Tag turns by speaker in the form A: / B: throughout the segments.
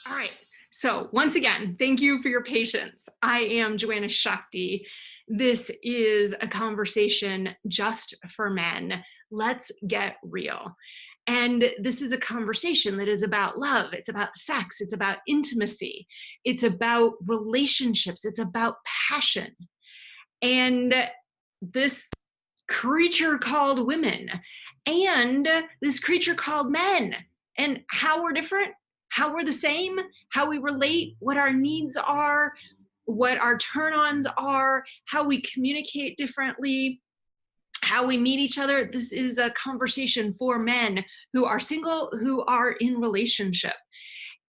A: All right. So once again, thank you for your patience. I am Joanna Shakti. This is a conversation just for men. Let's get real. And this is a conversation that is about love. It's about sex. It's about intimacy. It's about relationships. It's about passion. And this creature called women and this creature called men, and how we're different, how we're the same, how we relate, what our needs are, what our turn-ons are, how we communicate differently, how we meet each other. This is a conversation for men who are single, who are in relationship.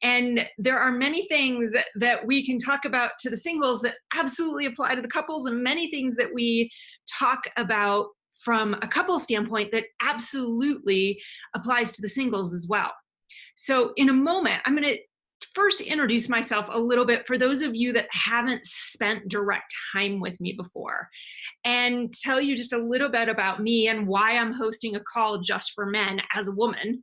A: And there are many things that we can talk about to the singles that absolutely apply to the couples, and many things that we talk about from a couple standpoint that absolutely applies to the singles as well. So in a moment, I'm going to first introduce myself a little bit for those of you that haven't spent direct time with me before, and tell you just a little bit about me and why I'm hosting a call just for men as a woman.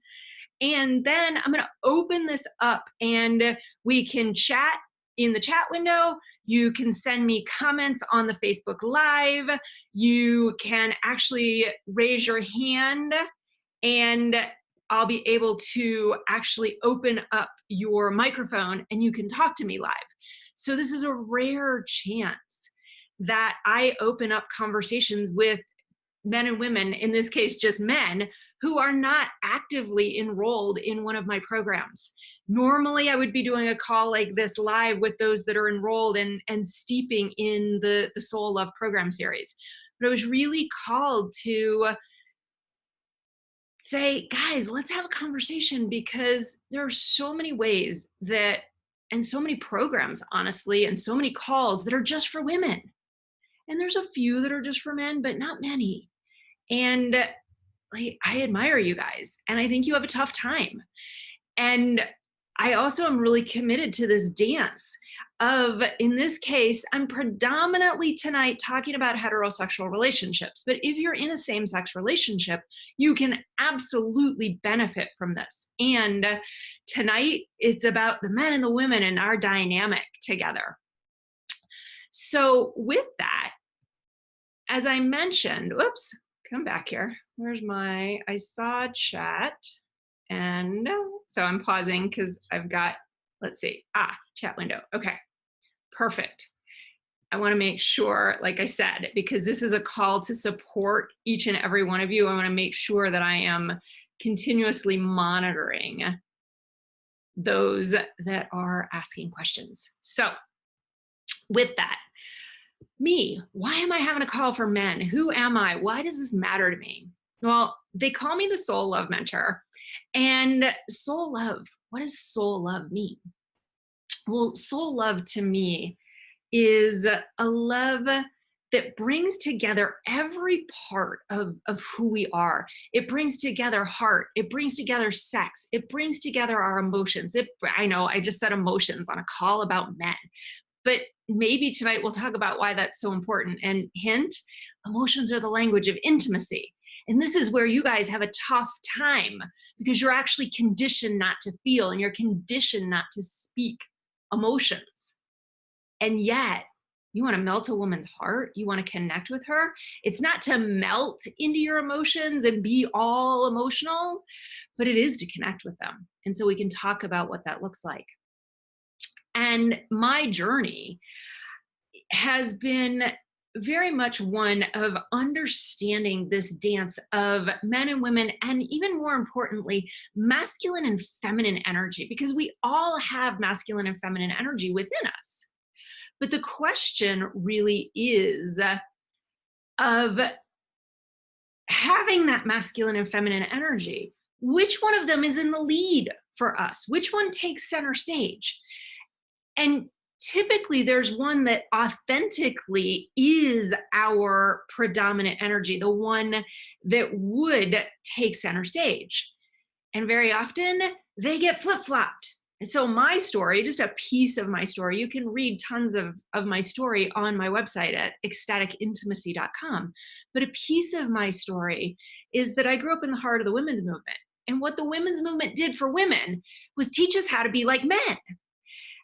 A: And then I'm going to open this up and we can chat in the chat window. You can send me comments on the Facebook Live. You can actually raise your hand and I'll be able to actually open up your microphone and you can talk to me live. So this is a rare chance that I open up conversations with men and women, in this case just men, who are not actively enrolled in one of my programs. Normally I would be doing a call like this live with those that are enrolled and steeping in the Soul Love program series. But I was really called to say, guys, let's have a conversation, because there are so many ways that, and so many programs, honestly, and so many calls that are just for women. And there's a few that are just for men, but not many. And like, I admire you guys, and I think you have a tough time. And I also am really committed to this dance of, in this case, I'm predominantly tonight talking about heterosexual relationships, but if you're in a same-sex relationship, you can absolutely benefit from this. And tonight, it's about the men and the women and our dynamic together. So with that, as I mentioned, whoops, come back here. Where's my, I saw chat. And so I'm pausing because I've got, let's see, chat window. Okay, perfect. I want to make sure, like I said, because this is a call to support each and every one of you, I want to make sure that I am continuously monitoring those that are asking questions. So with that, me, why am I having a call for men? Who am I? Why does this matter to me? Well, they call me the Soul Love Mentor. And soul love, what does soul love mean? Well, soul love to me is a love that brings together every part of who we are. It brings together heart. It brings together sex. It brings together our emotions. I know I just said emotions on a call about men, but maybe tonight we'll talk about why that's so important. And hint, emotions are the language of intimacy. And this is where you guys have a tough time, because you're actually conditioned not to feel, and you're conditioned not to speak emotions. And yet, you want to melt a woman's heart. You want to connect with her. It's not to melt into your emotions and be all emotional, but it is to connect with them. And so we can talk about what that looks like. And my journey has been very much one of understanding this dance of men and women, and even more importantly, masculine and feminine energy, because we all have masculine and feminine energy within us. But the question really is of having that masculine and feminine energy, which one of them is in the lead for us? Which one takes center stage? And typically there's one that authentically is our predominant energy, the one that would take center stage. And very often they get flip-flopped. And so my story, just a piece of my story, you can read tons of my story on my website at ecstaticintimacy.com. But a piece of my story is that I grew up in the heart of the women's movement. And what the women's movement did for women was teach us how to be like men.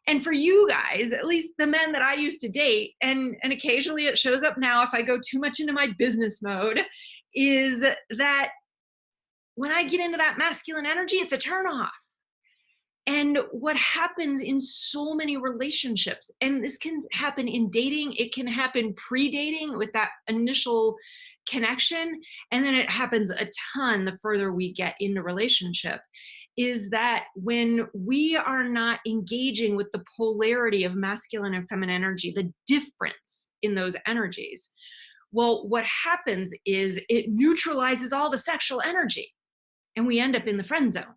A: And for you guys, at least the men that I used to date, and occasionally it shows up now if I go too much into my business mode, is that when I get into that masculine energy, it's a turnoff. And what happens in so many relationships, and this can happen in dating, it can happen pre-dating with that initial connection, and then it happens a ton the further we get into relationship, is that when we are not engaging with the polarity of masculine and feminine energy, the difference in those energies, well, what happens is it neutralizes all the sexual energy, and we end up in the friend zone.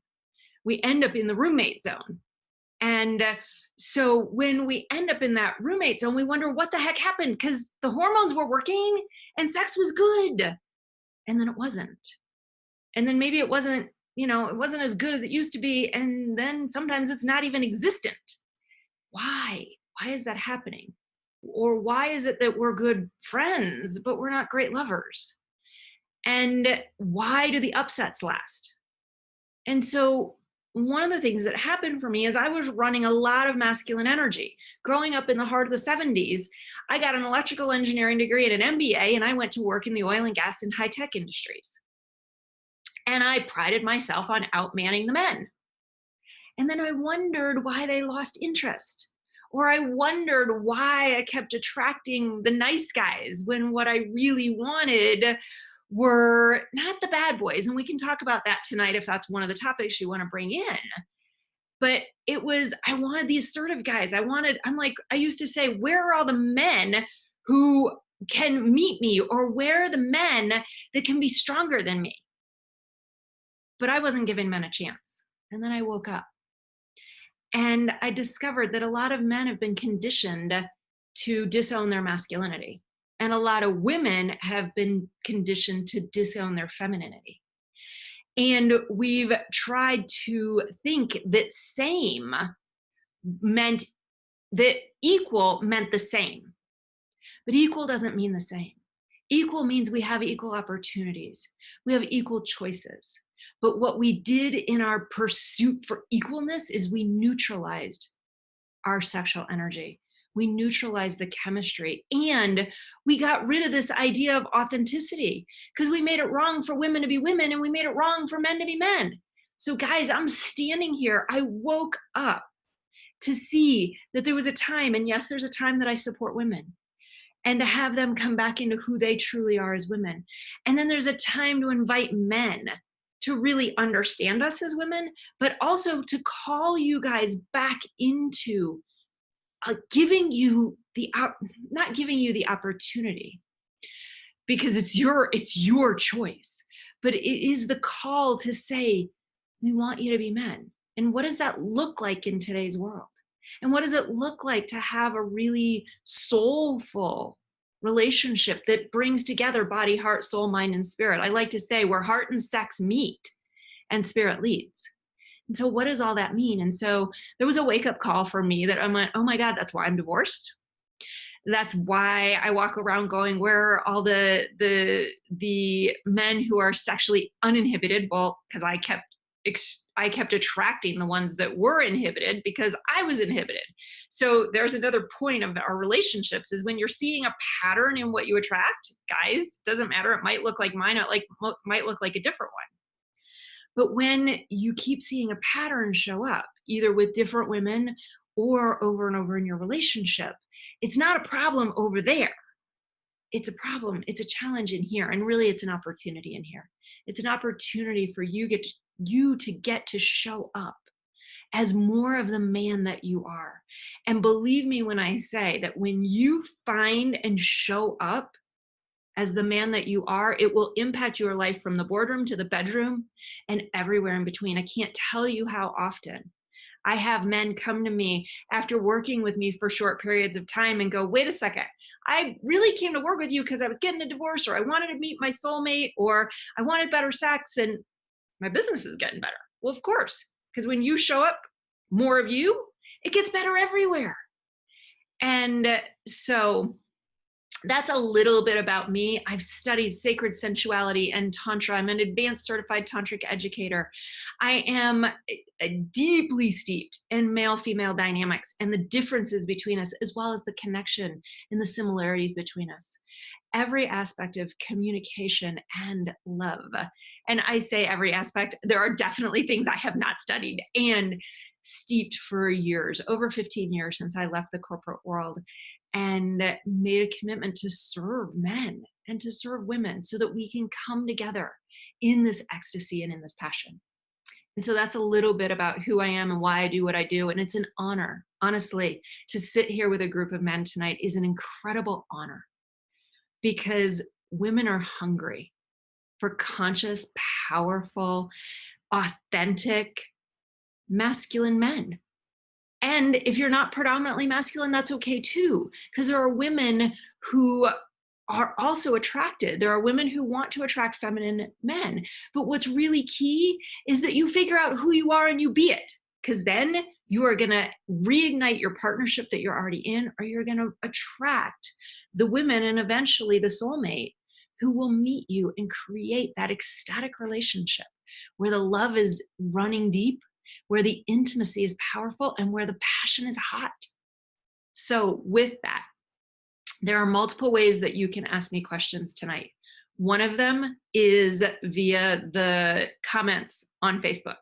A: We end up in the roommate zone. And so when we end up in that roommate zone, we wonder what the heck happened, because the hormones were working and sex was good. And then it wasn't. And then maybe it wasn't, it wasn't as good as it used to be. And then sometimes it's not even existent. Why? Why is that happening? Or why is it that we're good friends, but we're not great lovers? And why do the upsets last? And so one of the things that happened for me is I was running a lot of masculine energy. Growing up in the heart of the 70s, I got an electrical engineering degree and an MBA, and I went to work in the oil and gas and high-tech industries. And I prided myself on outmanning the men. And then I wondered why they lost interest. Or I wondered why I kept attracting the nice guys when what I really wanted were not the bad boys. And we can talk about that tonight if that's one of the topics you want to bring in. But it was, I wanted the assertive guys. I used to say, where are all the men who can meet me? Or where are the men that can be stronger than me? But I wasn't giving men a chance. And then I woke up. And I discovered that a lot of men have been conditioned to disown their masculinity. And a lot of women have been conditioned to disown their femininity. And we've tried to think that equal meant the same. But equal doesn't mean the same. Equal means we have equal opportunities. We have equal choices. But what we did in our pursuit for equalness is we neutralized our sexual energy. We neutralized the chemistry, and we got rid of this idea of authenticity, because we made it wrong for women to be women and we made it wrong for men to be men. So guys, I'm standing here. I woke up to see that there was a time, and yes, there's a time that I support women, and to have them come back into who they truly are as women. And then there's a time to invite men to really understand us as women, but also to call you guys back into not giving you the opportunity, because it's your choice, but it is the call to say, we want you to be men. And what does that look like in today's world? And what does it look like to have a really soulful relationship that brings together body, heart, soul, mind, and spirit? I like to say where heart and sex meet and spirit leads. And so what does all that mean? And so there was a wake-up call for me that I went, oh my God, that's why I'm divorced. That's why I walk around going, where are all the men who are sexually uninhibited? Well, because I kept attracting the ones that were inhibited because I was inhibited. So there's another point of our relationships, is when you're seeing a pattern in what you attract, guys, doesn't matter. It might look like mine, might look like a different one. But when you keep seeing a pattern show up, either with different women or over and over in your relationship, it's not a problem over there. It's a problem. It's a challenge in here. And really, it's an opportunity in here. It's an opportunity for you to get to show up as more of the man that you are. And believe me when I say that when you find and show up as the man that you are, it will impact your life from the boardroom to the bedroom and everywhere in between. I can't tell you how often I have men come to me after working with me for short periods of time and go, wait a second, I really came to work with you because I was getting a divorce, or I wanted to meet my soulmate, or I wanted better sex, and my business is getting better. Well, of course, because when you show up, more of you, it gets better everywhere. And so that's a little bit about me. I've studied sacred sensuality and tantra. I'm an advanced certified tantric educator. I am deeply steeped in male female dynamics and the differences between us, as well as the connection and the similarities between us. Every aspect of communication and love. And I say every aspect, there are definitely things I have not studied and steeped for years, over 15 years since I left the corporate world, and made a commitment to serve men and to serve women so that we can come together in this ecstasy and in this passion. And so that's a little bit about who I am and why I do what I do. And it's an honor, honestly, to sit here with a group of men tonight is an incredible honor, because women are hungry for conscious, powerful, authentic, masculine men. And if you're not predominantly masculine, that's okay too, because there are women who are also attracted. There are women who want to attract feminine men. But what's really key is that you figure out who you are and you be it, because then you are going to reignite your partnership that you're already in, or you're going to attract the women and eventually the soulmate who will meet you and create that ecstatic relationship where the love is running deep, where the intimacy is powerful, and where the passion is hot. So with that, there are multiple ways that you can ask me questions tonight. One of them is via the comments on Facebook.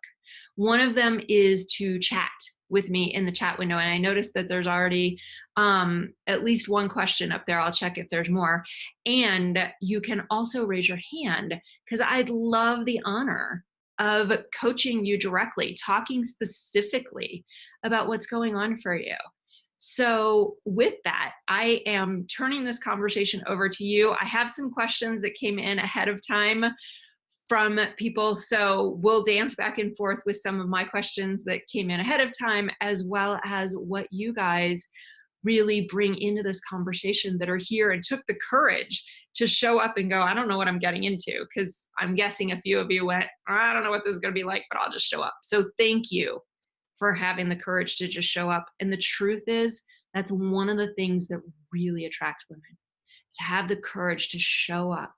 A: One of them is to chat with me in the chat window. And I noticed that there's already at least one question up there. I'll check if there's more. And you can also raise your hand, because I'd love the honor of coaching you directly, talking specifically about what's going on for you. So with that, I am turning this conversation over to you. I have some questions that came in ahead of time from people, so we'll dance back and forth with some of my questions that came in ahead of time, as well as what you guys really bring into this conversation that are here and took the courage to show up and go, I don't know what I'm getting into, because I'm guessing a few of you went, I don't know what this is going to be like, but I'll just show up. So thank you for having the courage to just show up. And the truth is, that's one of the things that really attracts women, to have the courage to show up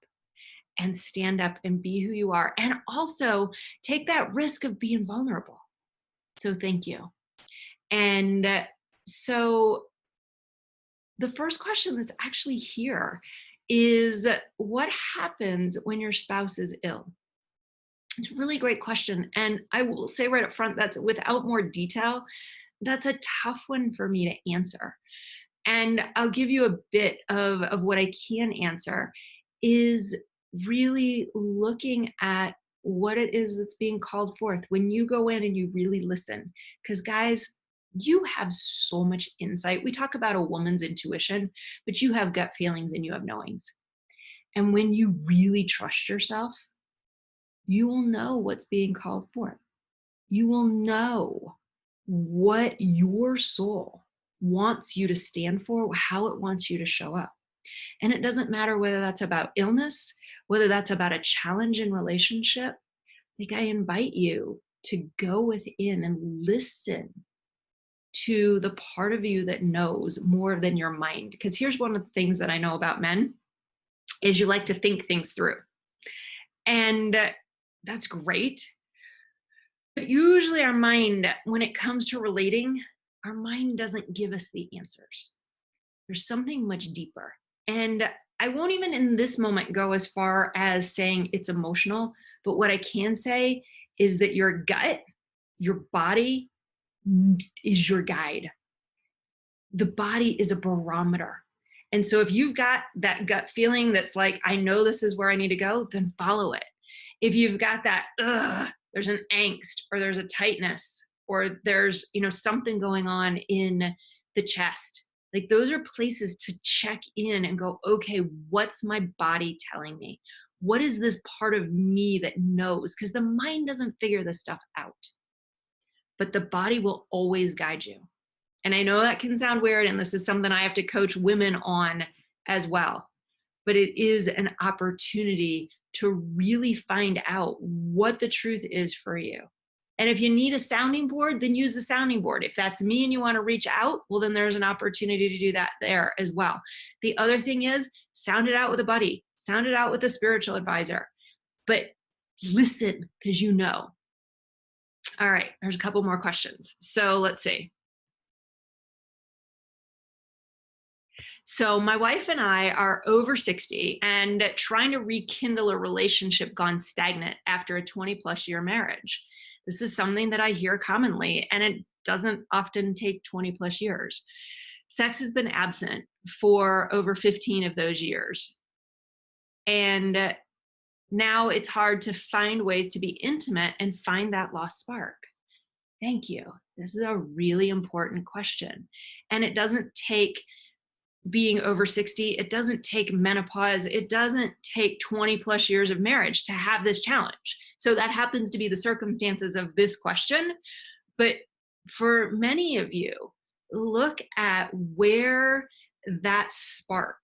A: and stand up and be who you are, and also take that risk of being vulnerable. So thank you. And so the first question that's actually here is, what happens when your spouse is ill? It's a really great question. And I will say right up front, that's, without more detail, that's a tough one for me to answer. And I'll give you a bit of what I can answer, is really looking at what it is that's being called forth when you go in and you really listen. Because guys, you have so much insight. We talk about a woman's intuition, but you have gut feelings and you have knowings. And when you really trust yourself, you will know what's being called forth. You will know what your soul wants you to stand for, how it wants you to show up. And it doesn't matter whether that's about illness, whether that's about a challenge in relationship. Like, I invite you to go within and listen to the part of you that knows more than your mind. Because here's one of the things that I know about men is you like to think things through. And that's great. But usually our mind, when it comes to relating, our mind doesn't give us the answers. There's something much deeper. And I won't even in this moment go as far as saying it's emotional, but what I can say is that your gut, your body is your guide. The body is a barometer. And so if you've got that gut feeling that's like, I know this is where I need to go, then follow it. If you've got that, there's an angst, or there's a tightness, or there's, something going on in the chest, like, those are places to check in and go, okay, what's my body telling me? What is this part of me that knows? Because the mind doesn't figure this stuff out, but the body will always guide you. And I know that can sound weird, and this is something I have to coach women on as well, but it is an opportunity to really find out what the truth is for you. And if you need a sounding board, then use the sounding board. If that's me and you want to reach out, well, then there's an opportunity to do that there as well. The other thing is sound it out with a buddy, sound it out with a spiritual advisor, but listen because you know. All right, there's a couple more questions. So let's see. So my wife and I are over 60 and trying to rekindle a relationship gone stagnant after a 20 plus year marriage. This is something that I hear commonly, and it doesn't often take 20 plus years. Sex has been absent for over 15 of those years. And now it's hard to find ways to be intimate and find that lost spark. Thank you. This is a really important question. And it doesn't take being over 60, it doesn't take menopause, it doesn't take 20 plus years of marriage to have this challenge. So that happens to be the circumstances of this question. But for many of you, look at where that spark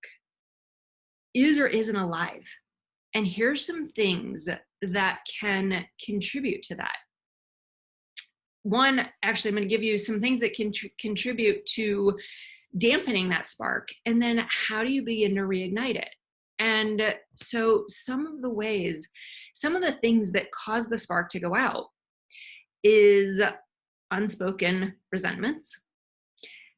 A: is or isn't alive. And here's some things that can contribute to that. One, actually, I'm going to give you some things that can contribute to dampening that spark. And then how do you begin to reignite it? And so some of the things that cause the spark to go out is unspoken resentments.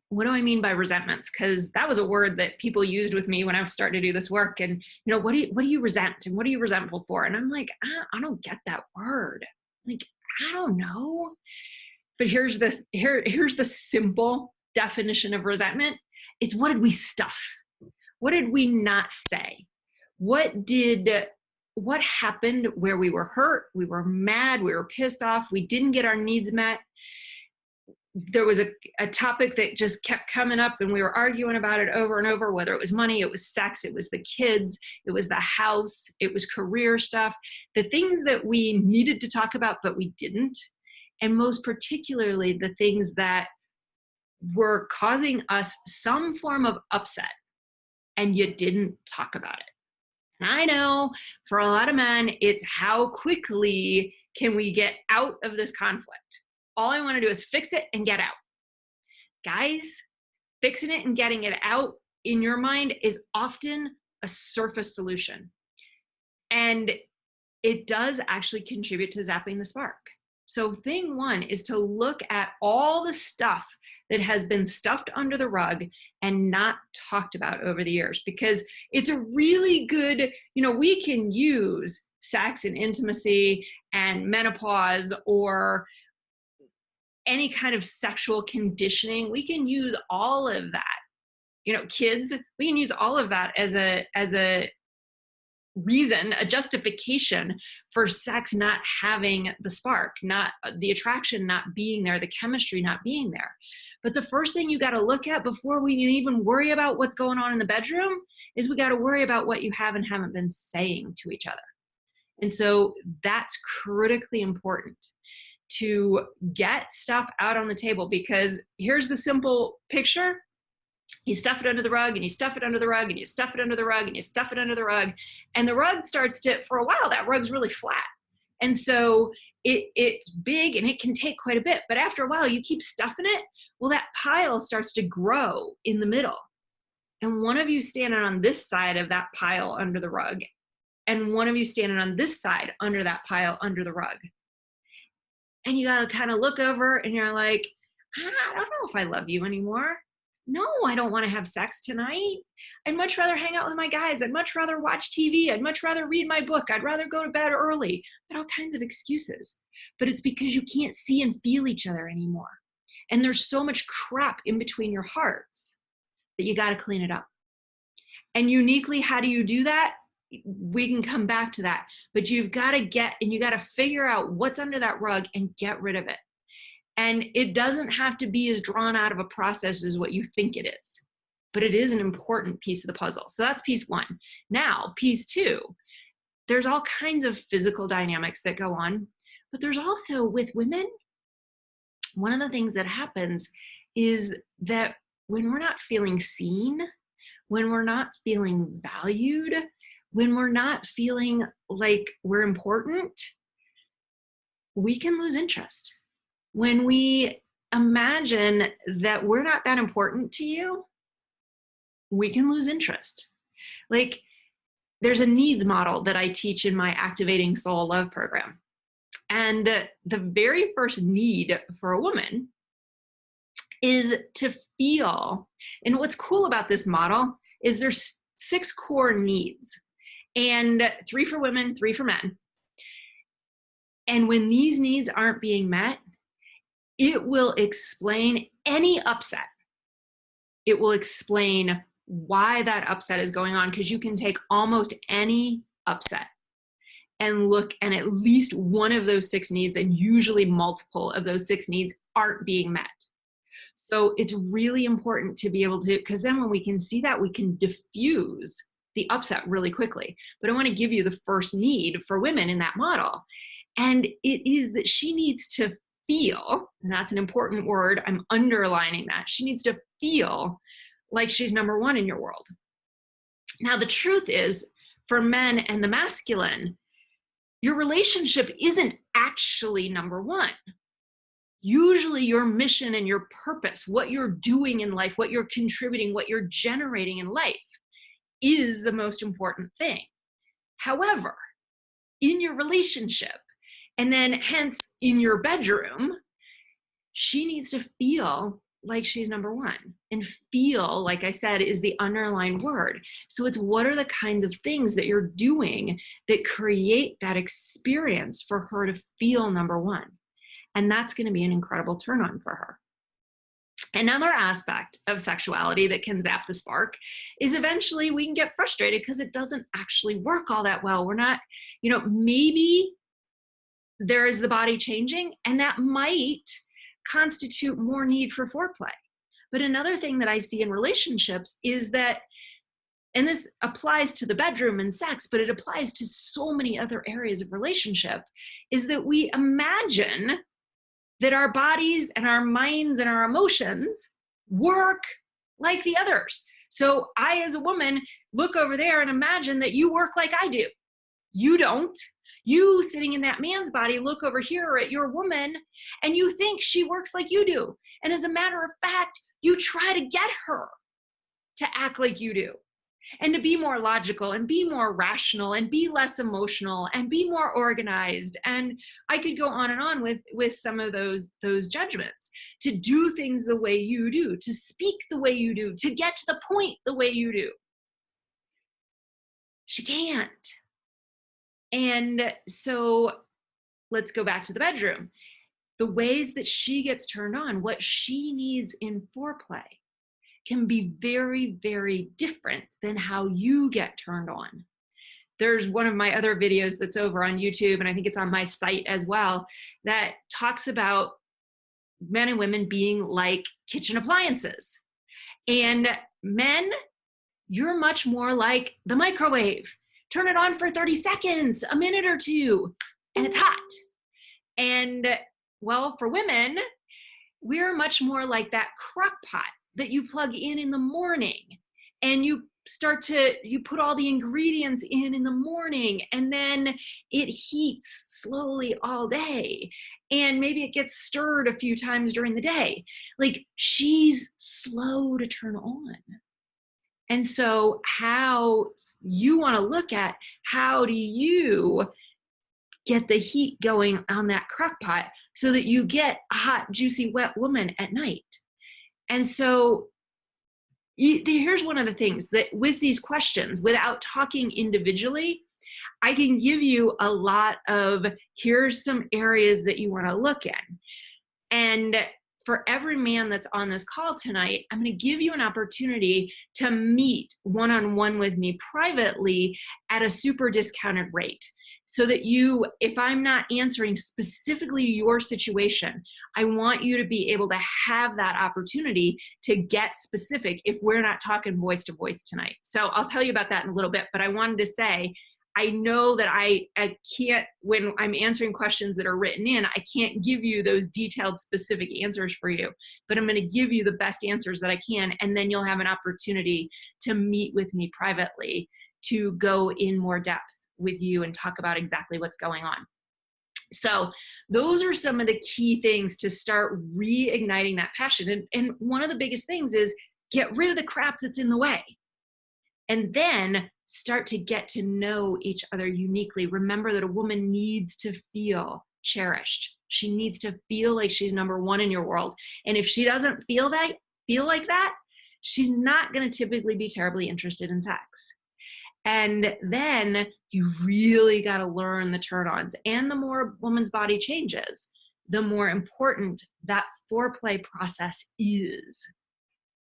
A: What do I mean by resentments? Because that was a word that people used with me when I was starting to do this work. And, what do you resent? And what are you resentful for? And I'm like, I don't get that word. Like, I don't know. But here's the simple definition of resentment. It's what did we stuff? What did we not say? What happened where we were hurt, we were mad, we were pissed off, we didn't get our needs met. There was a topic that just kept coming up and we were arguing about it over and over, whether it was money, it was sex, it was the kids, it was the house, it was career stuff, the things that we needed to talk about, but we didn't. And most particularly the things that were causing us some form of upset and you didn't talk about it. And I know for a lot of men, it's how quickly can we get out of this conflict? All I want to do is fix it and get out. Guys, fixing it and getting it out in your mind is often a surface solution. And it does actually contribute to zapping the spark. So thing one is to look at all the stuff that has been stuffed under the rug and not talked about over the years, because it's a really good, we can use sex and intimacy and menopause or any kind of sexual conditioning. We can use all of that. Kids, we can use all of that as a reason, a justification for sex not having the spark, not the attraction not being there, the chemistry not being there. But the first thing you got to look at before we even worry about what's going on in the bedroom is we got to worry about what you have and haven't been saying to each other. And so that's critically important to get stuff out on the table, because here's the simple picture. You stuff it under the rug and you stuff it under the rug and you stuff it under the rug and you stuff it under the rug. And the rug starts to, for a while, that rug's really flat. And so it's big and it can take quite a bit. But after a while, you keep stuffing it. Well, that pile starts to grow in the middle. And one of you standing on this side of that pile under the rug, and one of you standing on this side under that pile under the rug. And you got to kind of look over and you're like, I don't know if I love you anymore. No, I don't want to have sex tonight. I'd much rather hang out with my guys. I'd much rather watch TV. I'd much rather read my book. I'd rather go to bed early. But all kinds of excuses. But it's because you can't see and feel each other anymore. And there's so much crap in between your hearts that you got to clean it up. And uniquely, how do you do that? We can come back to that. But you've got to figure out what's under that rug and get rid of it. And it doesn't have to be as drawn out of a process as what you think it is, but it is an important piece of the puzzle. So that's piece one. Now, piece two, there's all kinds of physical dynamics that go on, but there's also, with women, one of the things that happens is that when we're not feeling seen, when we're not feeling valued, when we're not feeling like we're important, we can lose interest. When we imagine that we're not that important to you, we can lose interest. Like, there's a needs model that I teach in my Activating Soul Love program. And the very first need for a woman is to feel. And what's cool about this model is there's 6 core needs, and 3 for women, 3 for men. And when these needs aren't being met, it will explain any upset. It will explain why that upset is going on, because you can take almost any upset and look, and at least one of those 6 needs, and usually multiple of those 6 needs, aren't being met. So it's really important to be able to, because then when we can see that, we can diffuse the upset really quickly. But I want to give you the first need for women in that model. And it is that she needs to feel, and that's an important word, I'm underlining that. She needs to feel like she's number one in your world. Now, the truth is, for men and the masculine, your relationship isn't actually number one. Usually your mission and your purpose, what you're doing in life, what you're contributing, what you're generating in life is the most important thing. However, in your relationship, and then hence in your bedroom, she needs to feel like she's number one. And feel, like I said, is the underlying word. So it's what are the kinds of things that you're doing that create that experience for her to feel number one. And that's going to be an incredible turn on for her. Another aspect of sexuality that can zap the spark is eventually we can get frustrated because it doesn't actually work all that well. We're not, maybe there is the body changing, and that might constitute more need for foreplay. But another thing that I see in relationships is that, and this applies to the bedroom and sex, but it applies to so many other areas of relationship, is that we imagine that our bodies and our minds and our emotions work like the others. So I, as a woman, look over there and imagine that you work like I do. You don't. You, sitting in that man's body, look over here at your woman and you think she works like you do. And as a matter of fact, you try to get her to act like you do, and to be more logical and be more rational and be less emotional and be more organized. And I could go on and on with some of those judgments, to do things the way you do, to speak the way you do, to get to the point the way you do. She can't. And so let's go back to the bedroom. The ways that she gets turned on, what she needs in foreplay, can be very, very different than how you get turned on. There's one of my other videos that's over on YouTube, and I think it's on my site as well, that talks about men and women being like kitchen appliances. And men, you're much more like the microwave. Turn it on for 30 seconds, a minute or two, and it's hot. And well, for women, we're much more like that crock pot that you plug in the morning, and you put all the ingredients in the morning, and then it heats slowly all day, and maybe it gets stirred a few times during the day. Like, she's slow to turn on. And so how you want to look at, how do you get the heat going on that crock pot so that you get a hot, juicy, wet woman at night? And so here's one of the things that with these questions, without talking individually, I can give you a lot of, here's some areas that you want to look at. And for every man that's on this call tonight, I'm going to give you an opportunity to meet one-on-one with me privately at a super discounted rate. So that you, if I'm not answering specifically your situation, I want you to be able to have that opportunity to get specific if we're not talking voice to voice tonight. So I'll tell you about that in a little bit, but I wanted to say, I know that I can't, when I'm answering questions that are written in, I can't give you those detailed, specific answers for you, but I'm going to give you the best answers that I can, and then you'll have an opportunity to meet with me privately to go in more depth with you and talk about exactly what's going on. So those are some of the key things to start reigniting that passion. And one of the biggest things is get rid of the crap that's in the way. And then start to get to know each other uniquely. Remember that a woman needs to feel cherished. She needs to feel like she's number one in your world. And if she doesn't feel like that, she's not going to typically be terribly interested in sex. And then you really got to learn the turn-ons. And the more a woman's body changes, the more important that foreplay process is.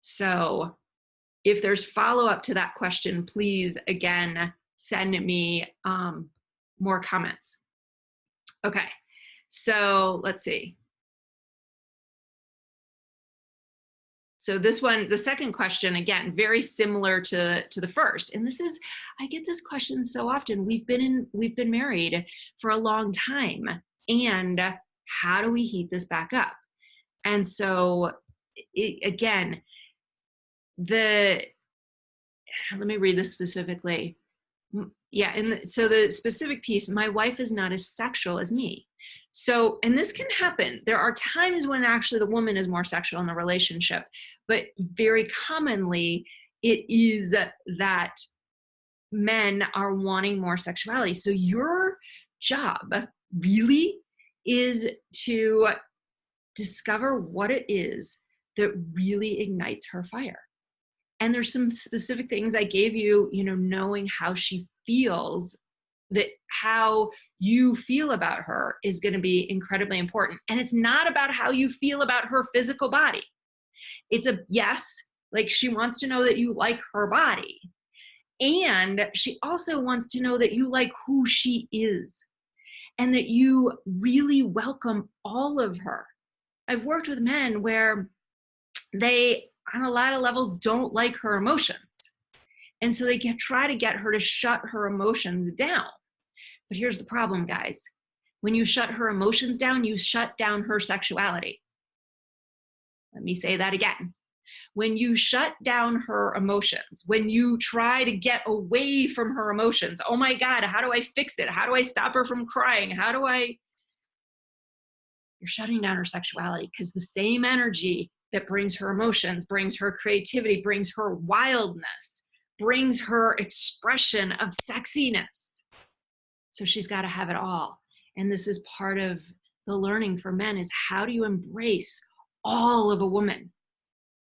A: So if there's follow-up to that question, please, again, send me more comments. Okay, so let's see. So this one, the second question, again, very similar to the first. And this is, I get this question so often. We've been married for a long time. And how do we heat this back up? And so again, let me read this specifically. Yeah, and so the specific piece, my wife is not as sexual as me. So, and this can happen. There are times when actually the woman is more sexual in the relationship, but very commonly it is that men are wanting more sexuality. So your job really is to discover what it is that really ignites her fire. And there's some specific things I gave you, knowing how she feels, that how you feel about her is going to be incredibly important. And it's not about how you feel about her physical body. It's yes, like she wants to know that you like her body. And she also wants to know that you like who she is and that you really welcome all of her. I've worked with men where they, on a lot of levels, don't like her emotions. And so they try to get her to shut her emotions down. But here's the problem, guys. When you shut her emotions down, you shut down her sexuality. Let me say that again. When you shut down her emotions, when you try to get away from her emotions, oh my God, how do I fix it? How do I stop her from crying? You're shutting down her sexuality, because the same energy that brings her emotions, brings her creativity, brings her wildness, brings her expression of sexiness. So she's got to have it all. And this is part of the learning for men, is how do you embrace all of a woman?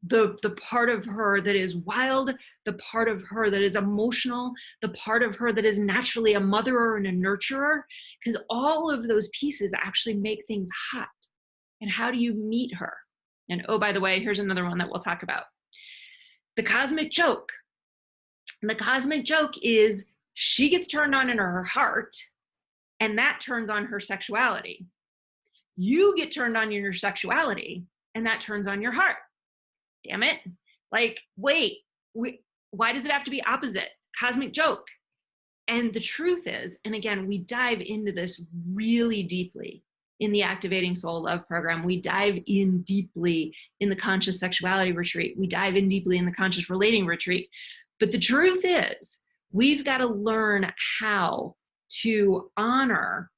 A: The part of her that is wild, the part of her that is emotional, the part of her that is naturally a motherer and a nurturer, because all of those pieces actually make things hot. And how do you meet her? And oh, by the way, here's another one that we'll talk about. The cosmic joke. And the cosmic joke is she gets turned on in her heart, and that turns on her sexuality. You get turned on in your sexuality, and that turns on your heart. Damn it. Like, wait, why does it have to be opposite? Cosmic joke. And the truth is, and again, we dive into this really deeply in the Activating Soul Love program. We dive in deeply in the Conscious Sexuality Retreat. We dive in deeply in the Conscious Relating Retreat. But the truth is, we've got to learn how to honor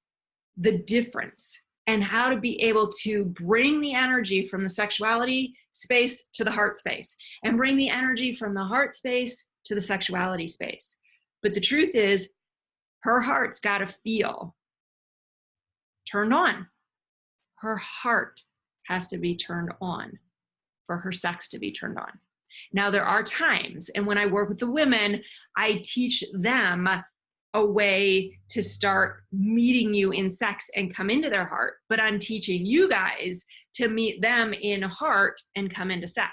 A: the difference and how to be able to bring the energy from the sexuality space to the heart space, and bring the energy from the heart space to the sexuality space. But the truth is, her heart's got to feel turned on. Her heart has to be turned on for her sex to be turned on. Now, there are times, and when I work with the women, I teach them a way to start meeting you in sex and come into their heart, but I'm teaching you guys to meet them in heart and come into sex,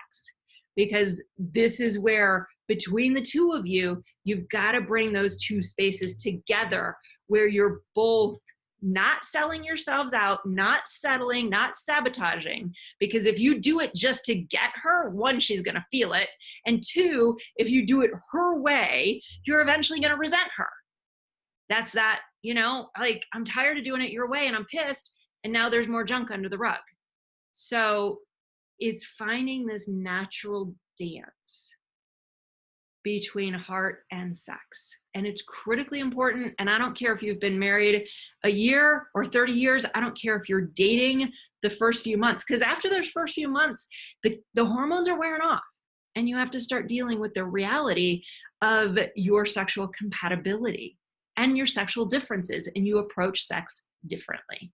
A: because this is where, between the two of you, you've got to bring those two spaces together, where you're both not selling yourselves out, not settling, not sabotaging. Because if you do it just to get her, one, she's going to feel it. And two, if you do it her way, you're eventually going to resent her. That's that, like, I'm tired of doing it your way and I'm pissed. And now there's more junk under the rug. So it's finding this natural dance between heart and sex. And it's critically important. And I don't care if you've been married a year or 30 years. I don't care if you're dating the first few months, because after those first few months, the hormones are wearing off and you have to start dealing with the reality of your sexual compatibility and your sexual differences, and you approach sex differently.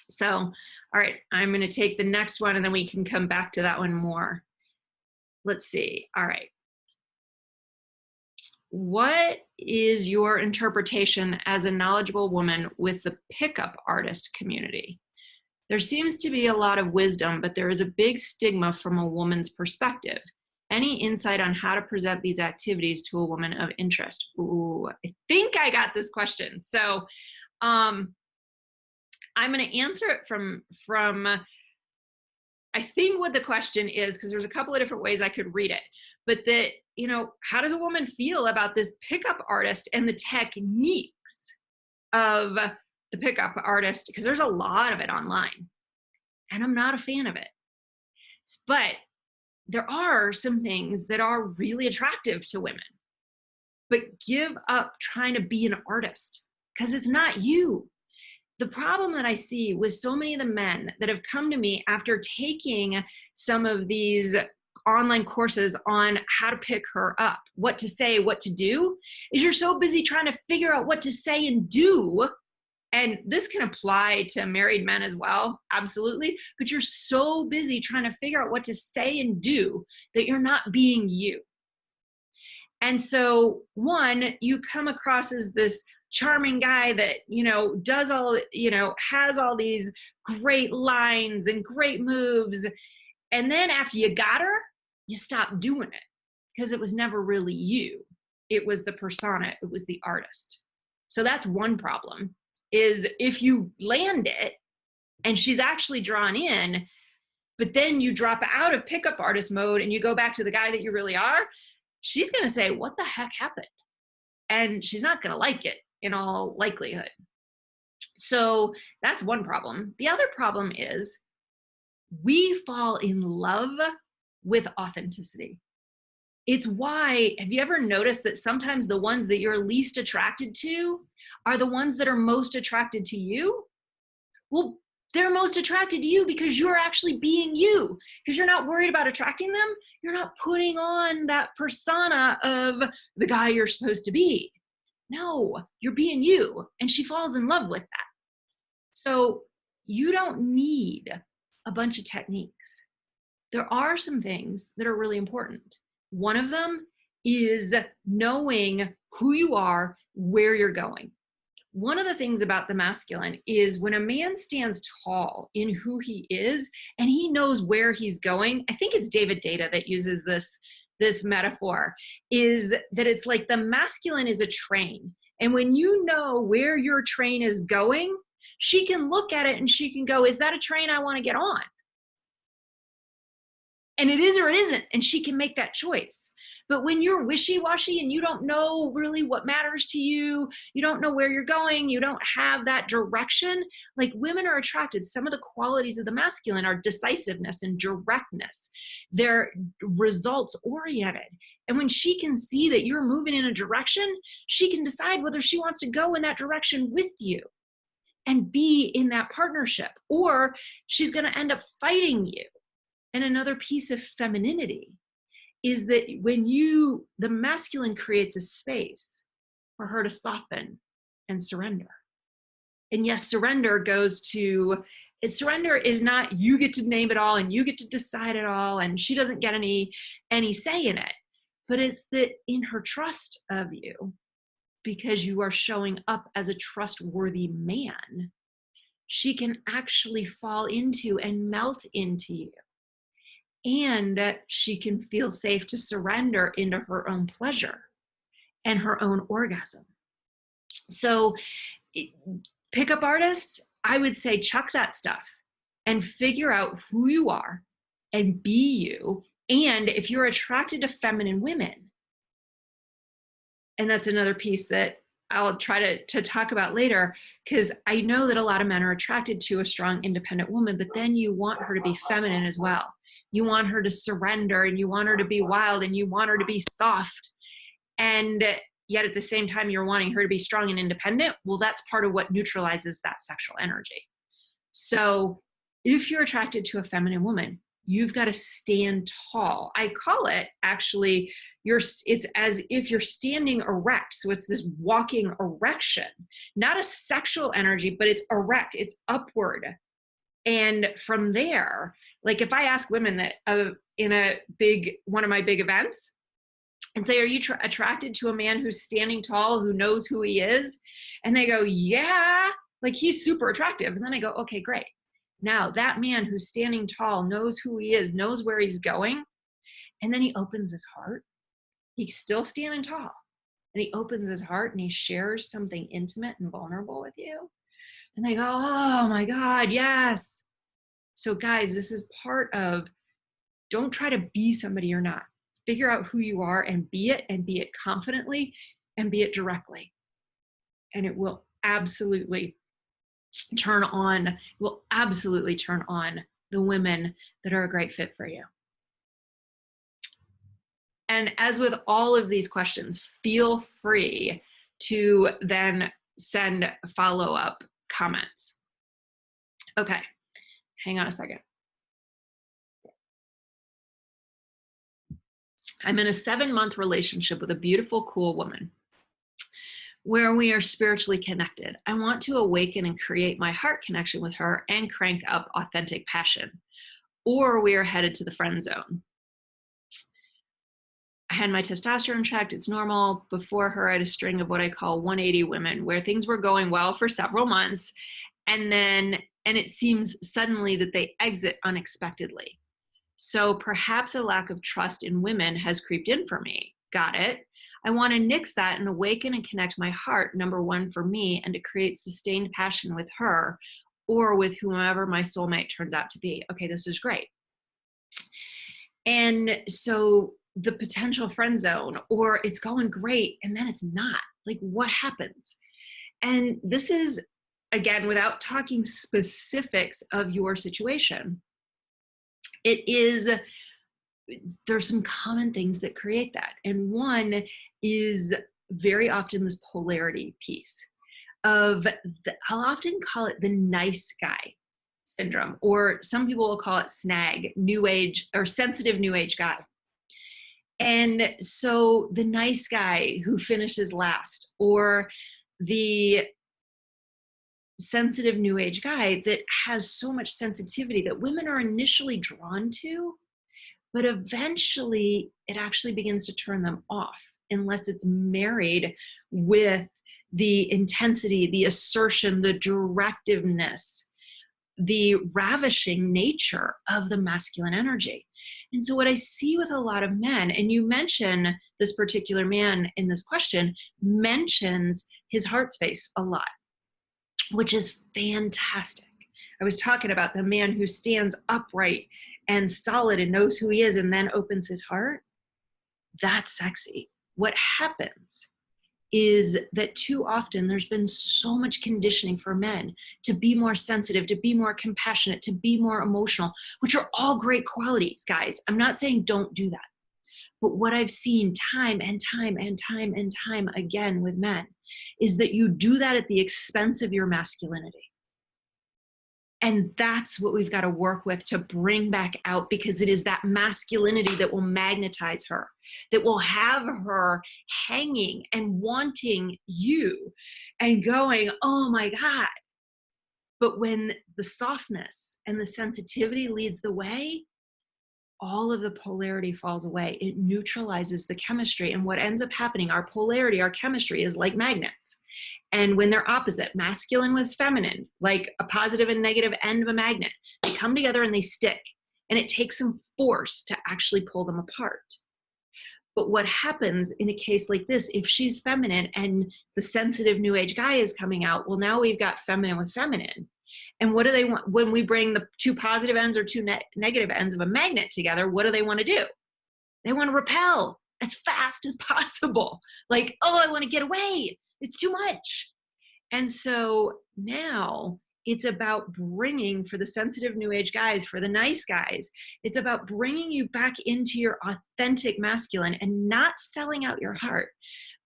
A: So, all right, I'm going to take the next one and then we can come back to that one more. Let's see. All right. What is your interpretation as a knowledgeable woman with the pickup artist community? There seems to be a lot of wisdom, but there is a big stigma from a woman's perspective. Any insight on how to present these activities to a woman of interest? Ooh, I think I got this question. So I'm going to answer it from I think what the question is, because there's a couple of different ways I could read it, but that, you know, how does a woman feel about this pickup artist and the techniques of the pickup artist? Because there's a lot of it online and I'm not a fan of it. But there are some things that are really attractive to women. But give up trying to be an artist, because it's not you. The problem that I see with so many of the men that have come to me after taking some of these online courses on how to pick her up, what to say, what to do, is you're so busy trying to figure out what to say and do. And this can apply to married men as well, absolutely. But you're so busy trying to figure out what to say and do that you're not being you. And so, one, you come across as this charming guy that, you know, does all, you know, has all these great lines and great moves. And then after you got her, you stop doing it because it was never really you. It was the persona, it was the artist. So that's one problem, is if you land it and she's actually drawn in, but then you drop out of pickup artist mode and you go back to the guy that you really are, she's going to say, what the heck happened? And she's not going to like it in all likelihood. So that's one problem. The other problem is we fall in love with authenticity. It's why, have you ever noticed that sometimes the ones that you're least attracted to are the ones that are most attracted to you? Well, they're most attracted to you because you're actually being you, because you're not worried about attracting them. You're not putting on that persona of the guy you're supposed to be. No, you're being you, and she falls in love with that. So you don't need a bunch of techniques. There are some things that are really important. One of them is knowing who you are, where you're going. One of the things about the masculine is when a man stands tall in who he is and he knows where he's going. I think it's David Data that uses this metaphor, is that it's like the masculine is a train. And when you know where your train is going, she can look at it and she can go, is that a train I want to get on? And it is or it isn't, and she can make that choice. But when you're wishy-washy and you don't know really what matters to you, you don't know where you're going, you don't have that direction, like women are attracted. Some of the qualities of the masculine are decisiveness and directness. They're results oriented. And when she can see that you're moving in a direction, she can decide whether she wants to go in that direction with you and be in that partnership, or she's going to end up fighting you. And another piece of femininity is that when the masculine creates a space for her to soften and surrender. And yes, surrender is not you get to name it all and you get to decide it all and she doesn't get any say in it. But it's that in her trust of you, because you are showing up as a trustworthy man, she can actually fall into and melt into you. And she can feel safe to surrender into her own pleasure and her own orgasm. So pickup artists, I would say chuck that stuff and figure out who you are and be you. And if you're attracted to feminine women, and that's another piece that I'll try to talk about later, because I know that a lot of men are attracted to a strong, independent woman, but then you want her to be feminine as well. You want her to surrender, and you want her to be wild, and you want her to be soft. And yet at the same time, you're wanting her to be strong and independent. Well, that's part of what neutralizes that sexual energy. So if you're attracted to a feminine woman, you've got to stand tall. I call it actually, it's as if you're standing erect. So it's this walking erection, not a sexual energy, but it's erect, it's upward. And from there, like if I ask women that in one of my big events, and say, are you attracted to a man who's standing tall, who knows who he is? And they go, yeah, like he's super attractive. And then I go, okay, great. Now that man who's standing tall knows who he is, knows where he's going. And then he opens his heart. He's still standing tall. And he opens his heart and he shares something intimate and vulnerable with you. And they go, oh my God, yes. So guys, this is part of, don't try to be somebody you're not. Figure out who you are and be it confidently, and be it directly. And it will absolutely turn on the women that are a great fit for you. And as with all of these questions, feel free to then send follow-up comments. Okay, hang on a second. I'm in a 7-month relationship with a beautiful, cool woman where we are spiritually connected. I want to awaken and create my heart connection with her and crank up authentic passion, or we are headed to the friend zone. I had my testosterone checked, it's normal. Before her, I had a string of what I call 180 women where things were going well for several months, and it seems suddenly that they exit unexpectedly. So perhaps a lack of trust in women has creeped in for me. Got it. I want to nix that and awaken and connect my heart, number one, for me, and to create sustained passion with her or with whomever my soulmate turns out to be. Okay, this is great. And so the potential friend zone, or it's going great and then it's not. Like, what happens? And this is, again, without talking specifics of your situation, there's some common things that create that. And one is very often this polarity piece of, I'll often call it the nice guy syndrome, or some people will call it snag, new age or sensitive new age guy. And so the nice guy who finishes last, or the sensitive new age guy that has so much sensitivity that women are initially drawn to, but eventually it actually begins to turn them off unless it's married with the intensity, the assertion, the directiveness, the ravishing nature of the masculine energy. And so what I see with a lot of men, and you mention this particular man in this question, mentions his heart space a lot, which is fantastic. I was talking about the man who stands upright and solid and knows who he is and then opens his heart. That's sexy. What happens is that too often there's been so much conditioning for men to be more sensitive, to be more compassionate, to be more emotional, which are all great qualities, guys. I'm not saying don't do that. But what I've seen time and time and time and time again with men is that you do that at the expense of your masculinity. And that's what we've got to work with to bring back out, because it is that masculinity that will magnetize her, that will have her hanging and wanting you and going, oh my God. But when the softness and the sensitivity leads the way, all of the polarity falls away. It neutralizes the chemistry. And what ends up happening, our polarity, our chemistry is like magnets. And when they're opposite, masculine with feminine, like a positive and negative end of a magnet, they come together and they stick. And it takes some force to actually pull them apart. But what happens in a case like this, if she's feminine and the sensitive new age guy is coming out, well, now we've got feminine with feminine. And what do they want when we bring the two positive ends or two negative ends of a magnet together? What do they want to do? They want to repel as fast as possible. Like, oh, I want to get away. It's too much. And so now It's about bringing, for the sensitive new age guys, for the nice guys, it's about bringing you back into your authentic masculine and not selling out your heart,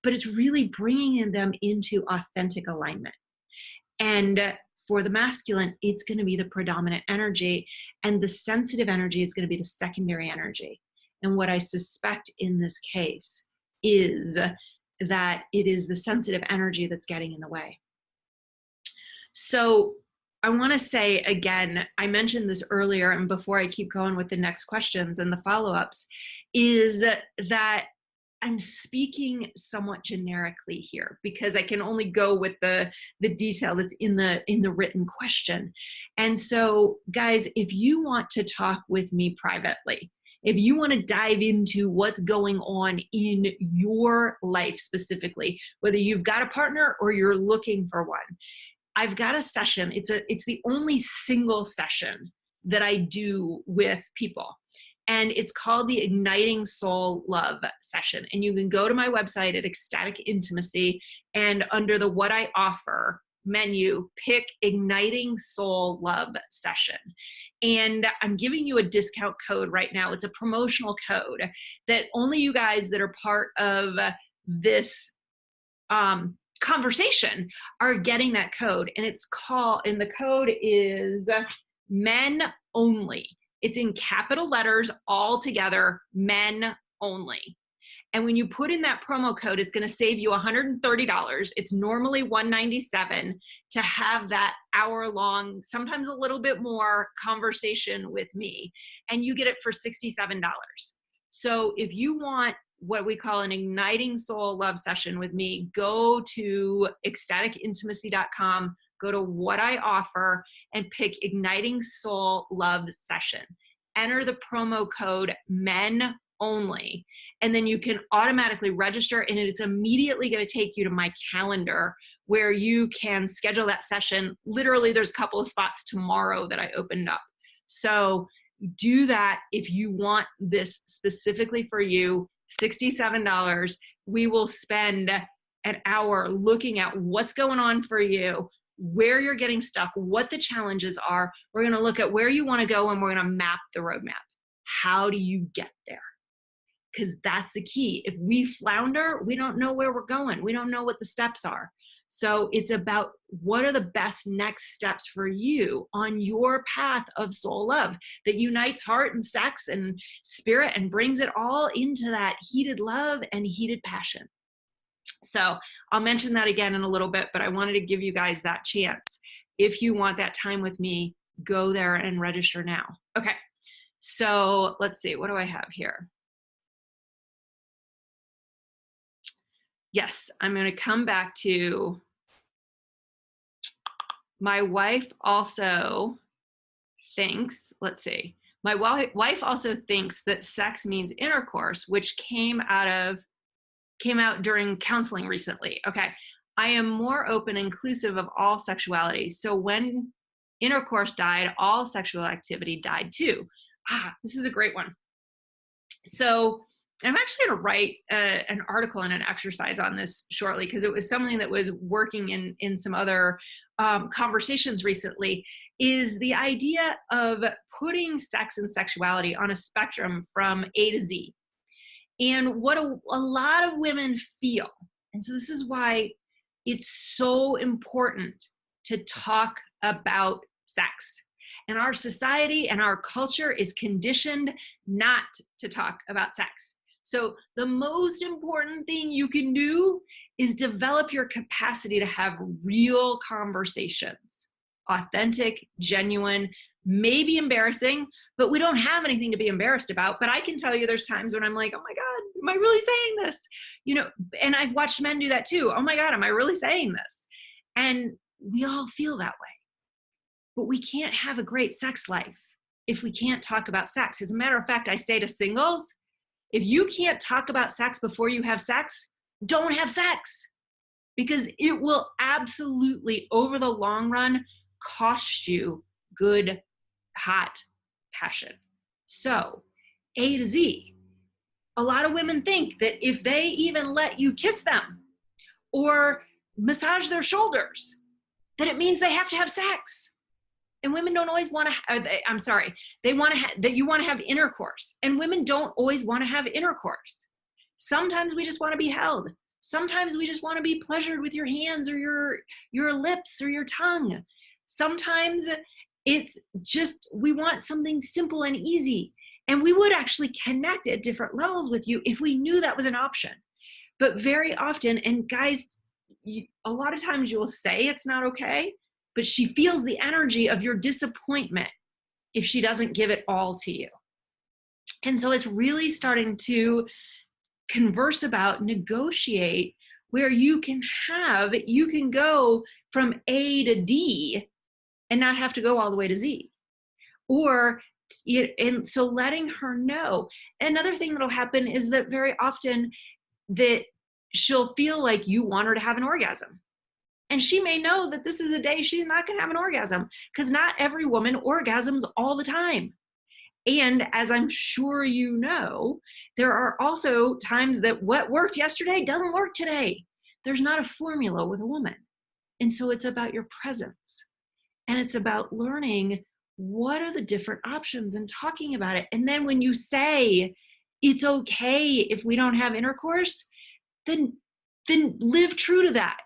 A: but it's really bringing them into authentic alignment. And for the masculine, it's going to be the predominant energy, and the sensitive energy is going to be the secondary energy. And what I suspect in this case is that it is the sensitive energy that's getting in the way. So I want to say again, I mentioned this earlier, and before I keep going with the next questions and the follow-ups, is that I'm speaking somewhat generically here because I can only go with the detail that's in the written question. And so, guys, if you want to talk with me privately, if you want to dive into what's going on in your life specifically, whether you've got a partner or you're looking for one, I've got a session. It's the only single session that I do with people. And it's called the Igniting Soul Love session. And you can go to my website at Ecstatic Intimacy, and under the What I Offer menu, pick Igniting Soul Love session. And I'm giving you a discount code right now. It's a promotional code that only you guys that are part of this conversation are getting that code. And the code is men only. It's in capital letters all together, men only. And when you put in that promo code, it's going to save you $130. It's normally $197 to have that hour-long, sometimes a little bit more, conversation with me. And you get it for $67. So if you want what we call an Igniting Soul Love session with me, go to ecstaticintimacy.com, go to What I Offer, and pick Igniting Soul Love session. Enter the promo code MEN ONLY, and then you can automatically register, and it's immediately going to take you to my calendar where you can schedule that session. Literally, there's a couple of spots tomorrow that I opened up. So do that if you want this specifically for you. $67. We will spend an hour looking at what's going on for you, where you're getting stuck, what the challenges are. We're going to look at where you want to go, and we're going to map the roadmap. How do you get there? Because that's the key. If we flounder, we don't know where we're going. We don't know what the steps are. So it's about what are the best next steps for you on your path of soul love that unites heart and sex and spirit and brings it all into that heated love and heated passion. So I'll mention that again in a little bit, but I wanted to give you guys that chance. If you want that time with me, go there and register now. Okay, so let's see, what do I have here? Yes, I'm going to come back to my wife also thinks, let's see, my wife also thinks that sex means intercourse, which came out during counseling recently. Okay, I am more open, inclusive of all sexuality. So when intercourse died, all sexual activity died too. This is a great one. So I'm actually going to write an article and an exercise on this shortly, because it was something that was working in some other conversations recently, is the idea of putting sex and sexuality on a spectrum from A to Z. And what a lot of women feel. And so this is why it's so important to talk about sex. And our society and our culture is conditioned not to talk about sex. So the most important thing you can do is develop your capacity to have real conversations, authentic, genuine, maybe embarrassing, but we don't have anything to be embarrassed about. But I can tell you there's times when I'm like, oh my God, am I really saying this? You know, and I've watched men do that too. Oh my God, am I really saying this? And we all feel that way. But we can't have a great sex life if we can't talk about sex. As a matter of fact, I say to singles, if you can't talk about sex before you have sex, don't have sex, because it will absolutely, over the long run, cost you good, hot passion. So, A to Z. A lot of women think that if they even let you kiss them or massage their shoulders, that it means they have to have sex. And women don't always want to, I'm sorry, they want to that you want to have intercourse. And women don't always want to have intercourse. Sometimes we just want to be held. Sometimes we just want to be pleasured with your hands or your lips or your tongue. Sometimes it's just, we want something simple and easy. And we would actually connect at different levels with you if we knew that was an option. But very often, and guys, a lot of times you'll say it's not okay, but she feels the energy of your disappointment if she doesn't give it all to you. And so it's really starting to converse about, negotiate, where you can go from A to D and not have to go all the way to Z. And so letting her know. Another thing that'll happen is that very often that she'll feel like you want her to have an orgasm. And she may know that this is a day she's not going to have an orgasm, because not every woman orgasms all the time. And as I'm sure you know, there are also times that what worked yesterday doesn't work today. There's not a formula with a woman. And so it's about your presence. And it's about learning what are the different options and talking about it. And then when you say it's okay if we don't have intercourse, then live true to that.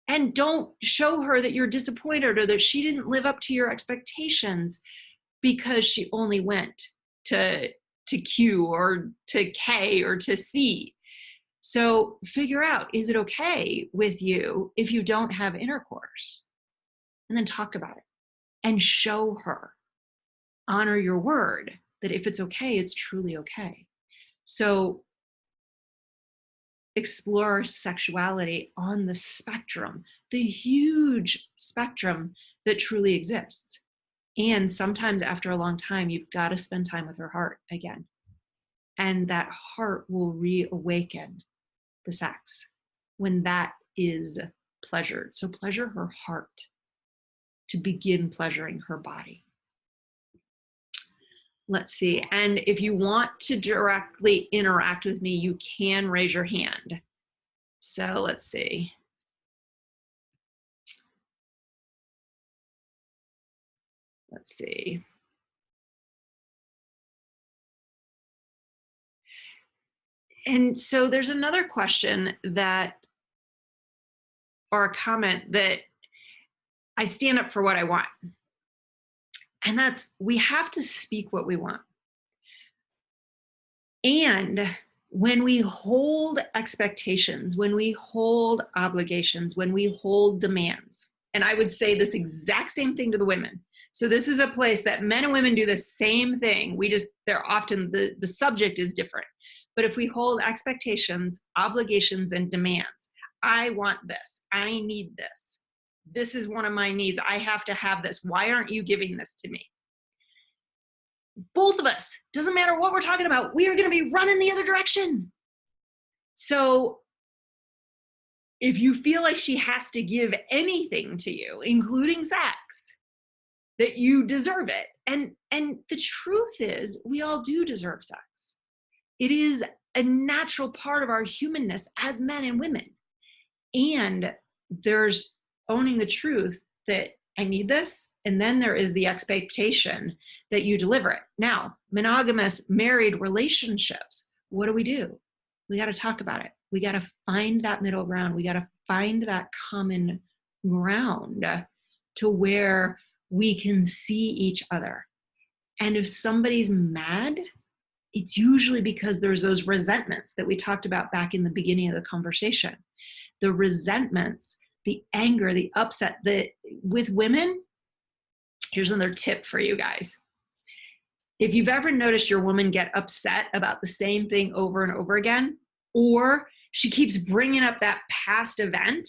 A: And don't show her that you're disappointed or that she didn't live up to your expectations because she only went to Q or to K or to C. So figure out, is it okay with you if you don't have intercourse? And then talk about it and show her. Honor your word that if it's okay, it's truly okay. So explore sexuality on the spectrum, the huge spectrum that truly exists. And sometimes after a long time, you've got to spend time with her heart again. And that heart will reawaken the sex when that is pleasured. So pleasure her heart to begin pleasuring her body. Let's see. And if you want to directly interact with me, you can raise your hand. So let's see. Let's see. And so there's another question or a comment that I stand up for what I want. And that's, we have to speak what we want. And when we hold expectations, when we hold obligations, when we hold demands, and I would say this exact same thing to the women. So this is a place that men and women do the same thing. They're often, the subject is different. But if we hold expectations, obligations, and demands, I want this, I need this, this is one of my needs, I have to have this, why aren't you giving this to me? Both of us, doesn't matter what we're talking about, we are going to be running the other direction. So if you feel like she has to give anything to you, including sex, that you deserve it. And the truth is, we all do deserve sex. It is a natural part of our humanness as men and women. And there's owning the truth that I need this. And then there is the expectation that you deliver it. Now, monogamous married relationships, what do? We got to talk about it. We got to find that middle ground. We got to find that common ground to where we can see each other. And if somebody's mad, it's usually because there's those resentments that we talked about back in the beginning of the conversation. The resentments, the anger, the upset that with women, here's another tip for you guys. If you've ever noticed your woman get upset about the same thing over and over again, or she keeps bringing up that past event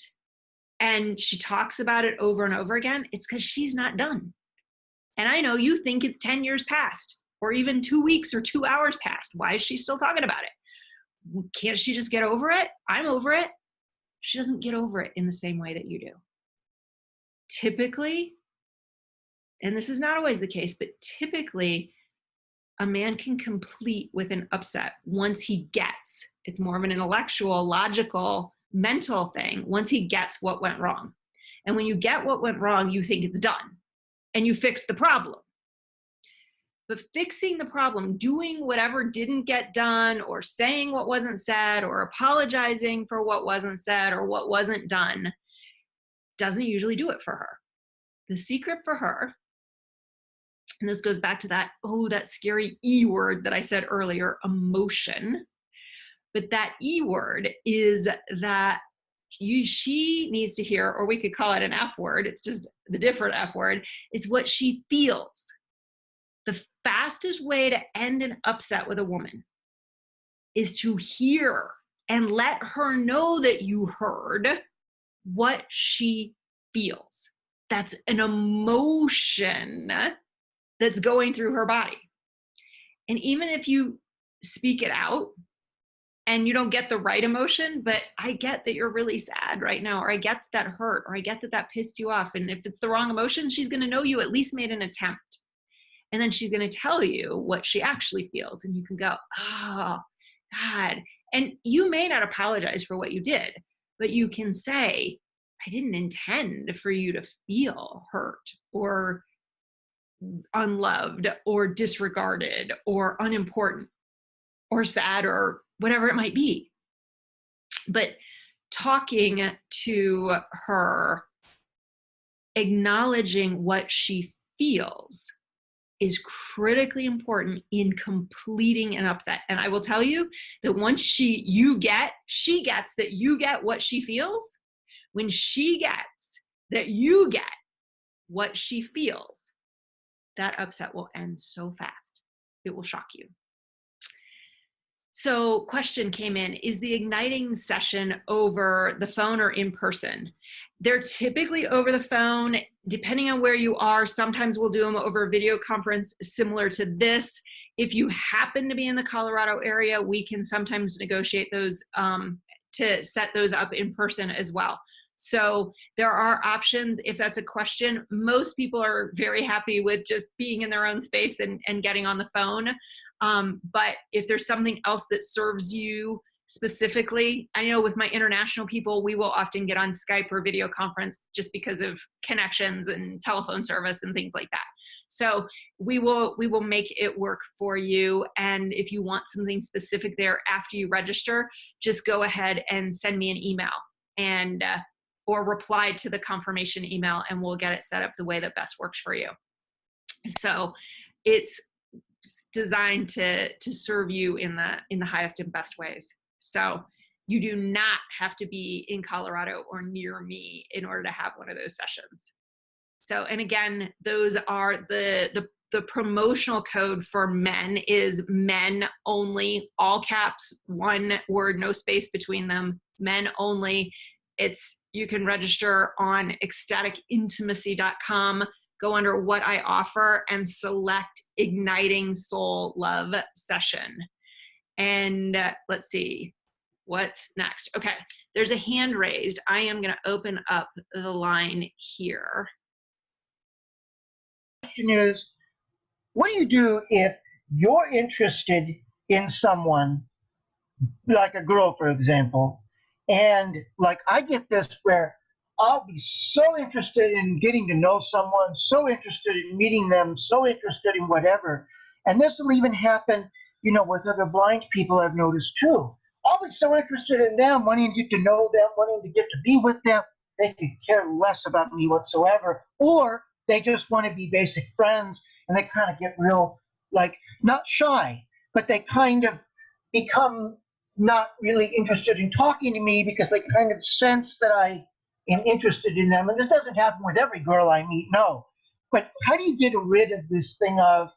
A: and she talks about it over and over again, it's because she's not done. And I know you think it's 10 years past, or even 2 weeks or 2 hours past. Why is she still talking about it? Can't she just get over it? I'm over it. She doesn't get over it in the same way that you do. Typically, and this is not always the case, but typically a man can complete with an upset once he gets, it's more of an intellectual, logical, mental thing, once he gets what went wrong. And when you get what went wrong, you think it's done and you fix the problem. But fixing the problem, doing whatever didn't get done, or saying what wasn't said, or apologizing for what wasn't said or what wasn't done, doesn't usually do it for her. The secret for her, and this goes back to that scary E word that I said earlier, emotion. But that E word is that she needs to hear, or we could call it an F word, it's just the different F word, it's what she feels. The fastest way to end an upset with a woman is to hear and let her know that you heard what she feels. That's an emotion that's going through her body. And even if you speak it out and you don't get the right emotion, but I get that you're really sad right now, or I get that hurt, or I get that pissed you off. And if it's the wrong emotion, she's going to know you at least made an attempt. And then she's going to tell you what she actually feels. And you can go, oh, God. And you may not apologize for what you did, but you can say, I didn't intend for you to feel hurt or unloved or disregarded or unimportant or sad or whatever it might be. But talking to her, acknowledging what she feels, is critically important in completing an upset. And I will tell you that once she gets that you get what she feels, when she gets that you get what she feels, that upset will end so fast. It will shock you. So question came in, is the igniting session over the phone or in person? They're typically over the phone, depending on where you are. Sometimes we'll do them over a video conference similar to this. If you happen to be in the Colorado area, we can sometimes negotiate those to set those up in person as well. So there are options if that's a question. Most people are very happy with just being in their own space and getting on the phone. But if there's something else that serves you specifically, I know with my international people, we will often get on Skype or video conference just because of connections and telephone service and things like that. So we will make it work for you. And if you want something specific there after you register, just go ahead and send me an email and or reply to the confirmation email, and we'll get it set up the way that best works for you. So it's designed to serve you in the highest and best ways. So you do not have to be in Colorado or near me in order to have one of those sessions. So, and again, those are the promotional code for men is men only, all caps, one word, no space between them, men only. You can register on ecstaticintimacy.com, go under what I offer and select Igniting Soul Love Session. And let's see, what's next? Okay, there's a hand raised. I am going to open up the line here.
B: The question is, what do you do if you're interested in someone, like a girl, for example, and like I get this where I'll be so interested in getting to know someone, so interested in meeting them, so interested in whatever. And this will even happen, with other blind people I've noticed too. I'll be so interested in them, wanting to get to know them, wanting to get to be with them. They could care less about me whatsoever. Or they just want to be basic friends, and they kind of get real, not shy, but they kind of become not really interested in talking to me because they kind of sense that I am interested in them. And this doesn't happen with every girl I meet, no. But how do you get rid of this thing of,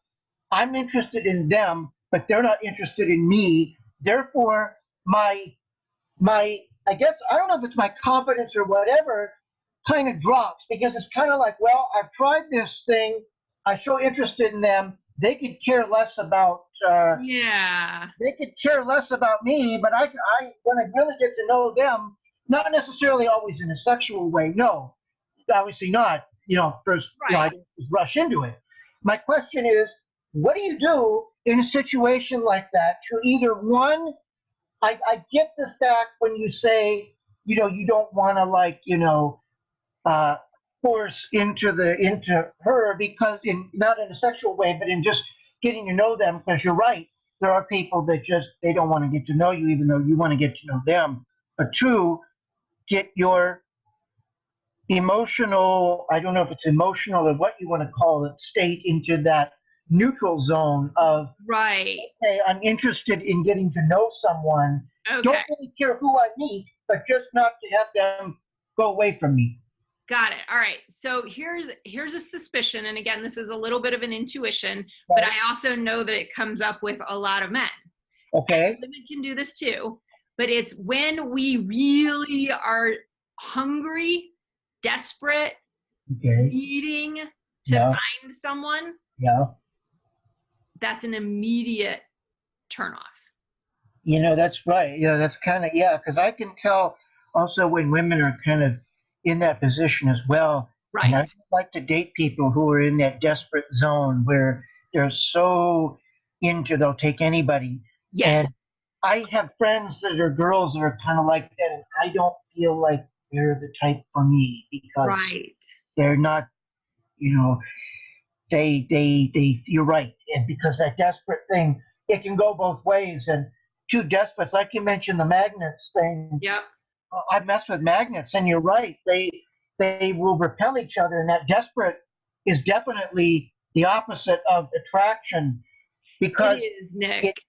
B: I'm interested in them, but they're not interested in me. Therefore, my I guess, I don't know if it's my confidence or whatever, kind of drops, because it's kind of like, well, I've tried this thing. I show interest in them. They could care less about they could care less about me, but I when I really get to know them, not necessarily always in a sexual way, no, obviously not, first,
A: Right.
B: I didn't just rush into it. My question is, what do you do in a situation like that to either, one, I get the fact when you say, you don't want to uh, force into her, because in not in a sexual way, but in just getting to know them. Because you're right, there are people that just they don't want to get to know you, even though you want to get to know them. But two, get your emotional, I don't know if it's emotional or what you want to call it, state into that neutral zone of,
A: Right.
B: hey, I'm interested in getting to know someone.
A: Okay.
B: Don't really care who I meet, but just not to have them go away from me.
A: Got it. All right. So here's a suspicion, and again, this is a little bit of an intuition, but
B: Right?
A: I also know that it comes up with a lot of men.
B: Okay.
A: Women can do this too, but it's when we really are hungry, desperate,
B: Okay.
A: needing to
B: Yeah.
A: find someone,
B: Yeah.
A: that's an immediate turn off.
B: That's right. Yeah, that's kind of, yeah, because I can tell also when women are kind of in that position as well. And I
A: Right.
B: like to date people who are in that desperate zone where they're so into they'll take anybody.
A: Yes.
B: And I have friends that are girls that are kind of like that, and I don't feel like they're the type for me because
A: Right.
B: they're not, you know, you're right. And because that desperate thing, it can go both ways. And two desperates, like you mentioned, the magnets thing,
A: Yep.
B: I mess with magnets, and you're right. They will repel each other, and that desperate is definitely the opposite of attraction
A: It
B: because
A: is, Nick.
B: it,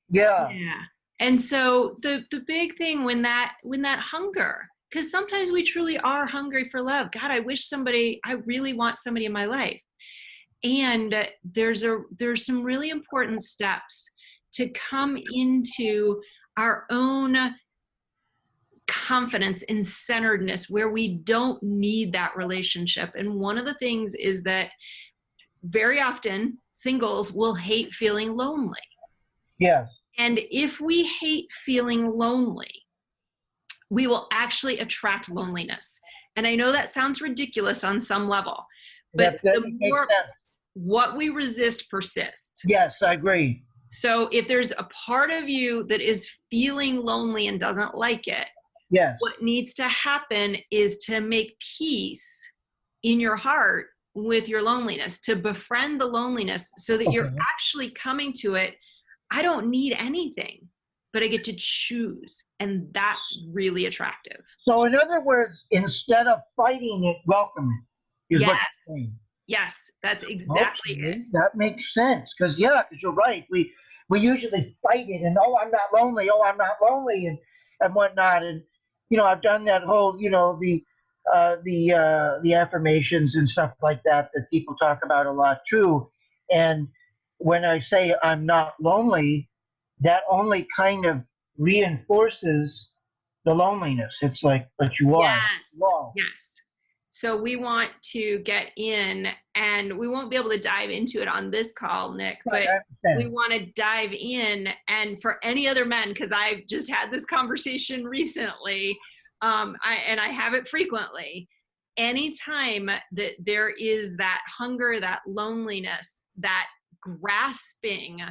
B: yeah,
A: Yeah. And so the big thing when that hunger, because sometimes we truly are hungry for love. God, I really want somebody in my life. And there's some really important steps to come into our own confidence and centeredness where we don't need that relationship. And one of the things is that very often singles will hate feeling lonely.
B: yes,
A: And if we hate feeling lonely, we will actually attract loneliness. And I know that sounds ridiculous on some level, but
B: that
A: the
B: makes
A: more
B: sense.
A: what we resist persists.
B: Yes, I agree.
A: So if there's a part of you that is feeling lonely and doesn't like it,
B: Yes,
A: what needs to happen is to make peace in your heart with your loneliness, to befriend the loneliness so that you're
B: okay.
A: actually coming to it. I don't need anything, but I get to choose. And that's really attractive.
B: So, in other words, instead of fighting it, welcome it, is
A: Yes.
B: what you're saying.
A: Yes. That's exactly it.
B: Okay, that makes sense. Because yeah, because you're right. We usually fight it, and oh, I'm not lonely. Oh, I'm not lonely, and whatnot. And I've done that whole the affirmations and stuff like that people talk about a lot too. And when I say I'm not lonely, that only kind of reinforces the loneliness. It's like, but you are. You
A: Yes.
B: are.
A: Yes. So we want to get in, and we won't be able to dive into it on this call, Nick,
B: Right,
A: but
B: I
A: we
B: understand.
A: want to dive in. And for any other men, because I've just had this conversation recently, and I have it frequently. Anytime that there is that hunger, that loneliness, that grasping,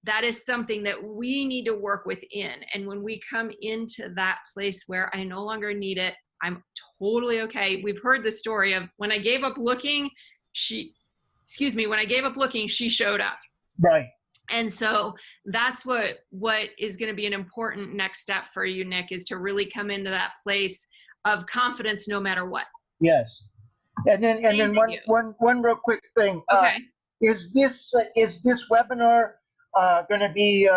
A: that is something that we need to work within. And when we come into that place where I no longer need it, I'm totally okay. We've heard the story of when I gave up looking, when I gave up looking, she showed up.
B: Right.
A: And so that's what is going to be an important next step for you, Nick, is to really come into that place of confidence no matter what.
B: Yes. And then
A: Same for
B: one
A: you.
B: one one real quick thing.
A: Okay.
B: Is this webinar going to be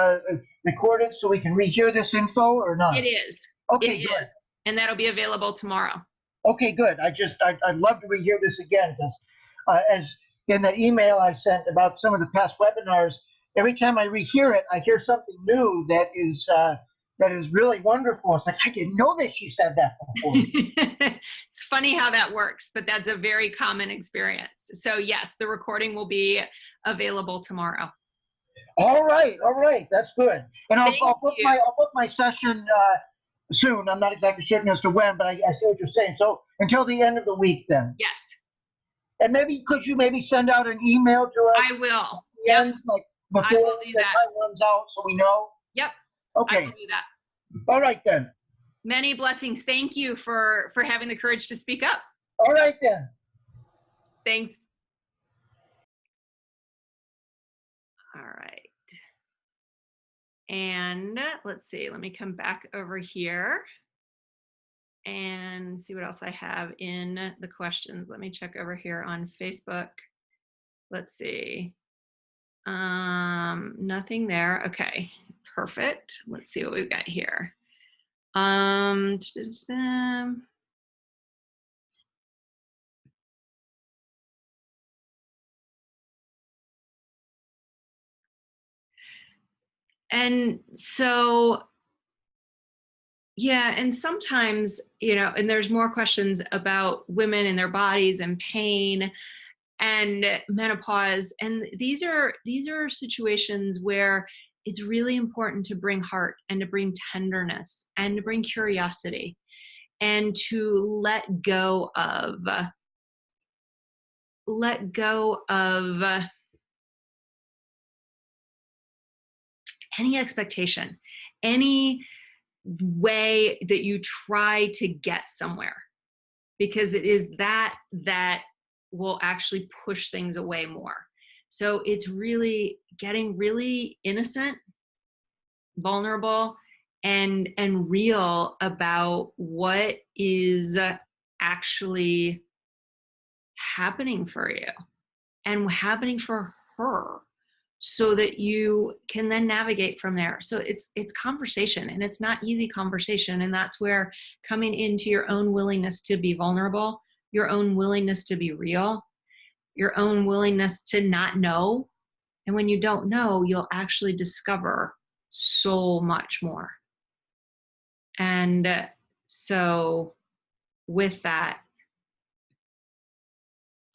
B: recorded so we can rehear this info or
A: It
B: not?
A: is. It
B: Okay, good.
A: is. And that'll be available tomorrow.
B: Okay, good. I'd love to rehear this again because as in that email I sent about some of the past webinars, every time I rehear it, I hear something new that is really wonderful. It's like I didn't know that she said that before.
A: It's funny how that works, but that's a very common experience. So yes, the recording will be available tomorrow.
B: All right, that's good. And I'll,
A: Thank
B: I'll book
A: you.
B: my session soon. I'm not exactly certain as to when, but I see what you're saying. So until the end of the week, then.
A: Yes,
B: And maybe could you maybe send out an email to us
A: I
B: at
A: will.
B: the
A: Yep,
B: end, like
A: I
B: before
A: will do
B: the
A: that.
B: time runs out, so we know?
A: Yep, I
B: Okay.
A: will do that.
B: All right then.
A: Many blessings. Thank you for having the courage to speak up.
B: All right then.
A: Thanks. All right. And let's see, let me come back over here and see what else I have in the questions. Let me check over here on Facebook. Let's see. Nothing there. Okay, perfect. Let's see what we've got here. And so, yeah, and sometimes, and there's more questions about women and their bodies and pain and menopause, and these are situations where it's really important to bring heart and to bring tenderness and to bring curiosity and to let go of any expectation, any way that you try to get somewhere, because it is that will actually push things away more. So it's really getting really innocent, vulnerable, and real about what is actually happening for you and happening for her, so that you can then navigate from there. So it's conversation, and it's not easy conversation. And that's where coming into your own willingness to be vulnerable, your own willingness to be real, your own willingness to not know. And when you don't know, you'll actually discover so much more. And so with that,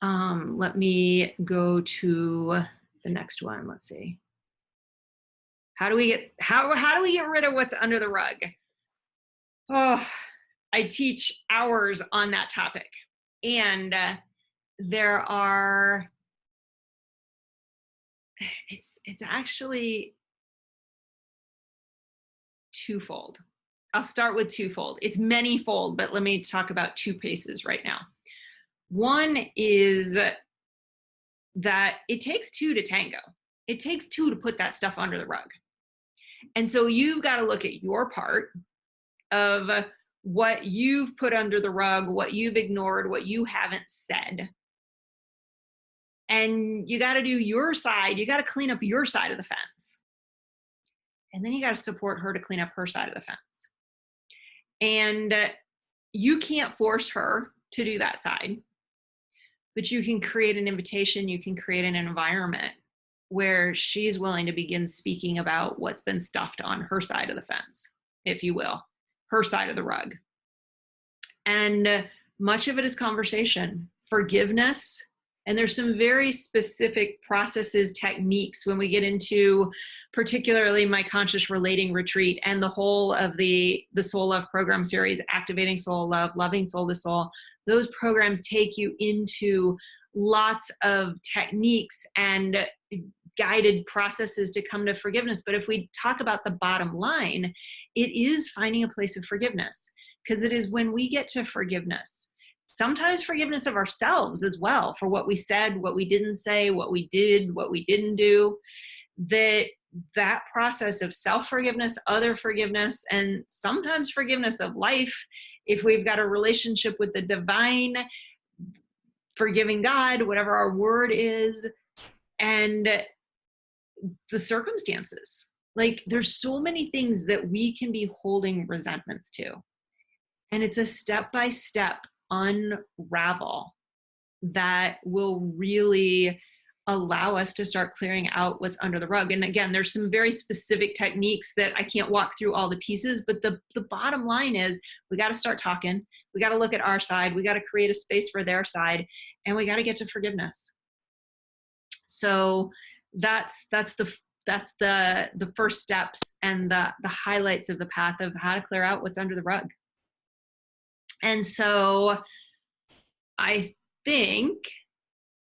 A: let me go to the next one. Let's see. How do we get rid of what's under the rug? Oh, I teach hours on that topic. And there are, it's actually twofold. I'll start with twofold. It's manyfold, but let me talk about two pieces right now. One is that it takes two to tango. It takes two to put that stuff under the rug. And so you've got to look at your part of what you've put under the rug, what you've ignored, what you haven't said. And you got to do your side. You got to clean up your side of the fence. And then you got to support her to clean up her side of the fence. And you can't force her to do that side, but you can create an invitation. You can create an environment where she's willing to begin speaking about what's been stuffed on her side of the fence, if you will, her side of the rug. And much of it is conversation, forgiveness. And there's some very specific processes, techniques when we get into particularly my conscious relating retreat and the whole of the Soul Love program series, Activating Soul Love, Loving Soul to Soul. Those programs take you into lots of techniques and guided processes to come to forgiveness. But if we talk about the bottom line, it is finding a place of forgiveness, because it is when we get to forgiveness, sometimes forgiveness of ourselves as well, for what we said, what we didn't say, what we did, what we didn't do, that process of self-forgiveness, other forgiveness, and sometimes forgiveness of life, if we've got a relationship with the divine, forgiving God, whatever our word is, and the circumstances. Like, there's so many things that we can be holding resentments to. And it's a step-by-step unravel that will really allow us to start clearing out what's under the rug. And again, there's some very specific techniques that I can't walk through all the pieces, but the bottom line is we got to start talking. We got to look at our side. We got to create a space for their side, and we got to get to forgiveness. So that's the first steps and the highlights of the path of how to clear out what's under the rug. And so I think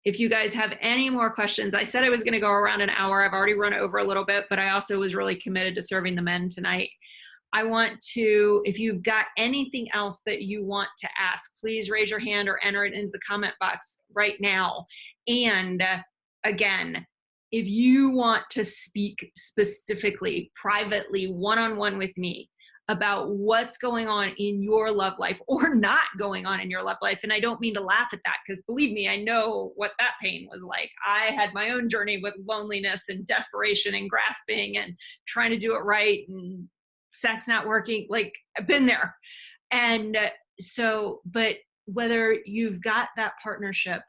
A: if you guys have any more questions, I said I was going to go around an hour. I've already run over a little bit, but I also was really committed to serving the men tonight. I want to, if you've got anything else that you want to ask, please raise your hand or enter it into the comment box right now. And again, if you want to speak specifically, privately, one-on-one with me about what's going on in your love life or not going on in your love life. And I don't mean to laugh at that, because believe me, I know what that pain was like. I had my own journey with loneliness and desperation and grasping and trying to do it right and sex not working. Like, I've been there. And but whether you've got that partnership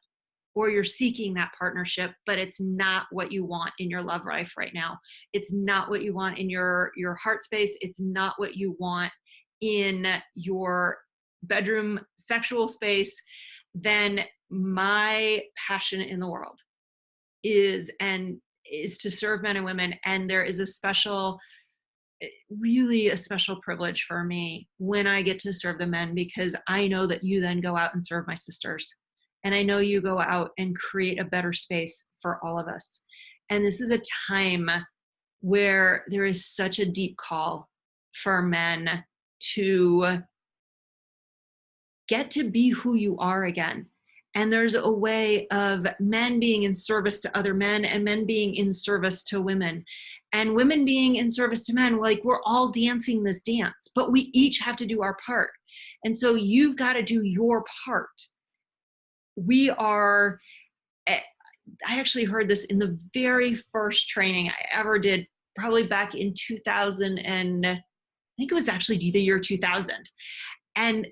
A: or you're seeking that partnership, but it's not what you want in your love life right now. It's not what you want in your heart space. It's not what you want in your bedroom sexual space. Then my passion in the world is to serve men and women. And there is really a special privilege for me when I get to serve the men, because I know that you then go out and serve my sisters. And I know you go out and create a better space for all of us. And this is a time where there is such a deep call for men to get to be who you are again. And there's a way of men being in service to other men and men being in service to women and women being in service to men. Like, we're all dancing this dance, but we each have to do our part. And so you've got to do your part. I actually heard this in the very first training I ever did, probably back in 2000, and I think it was actually the year 2000. And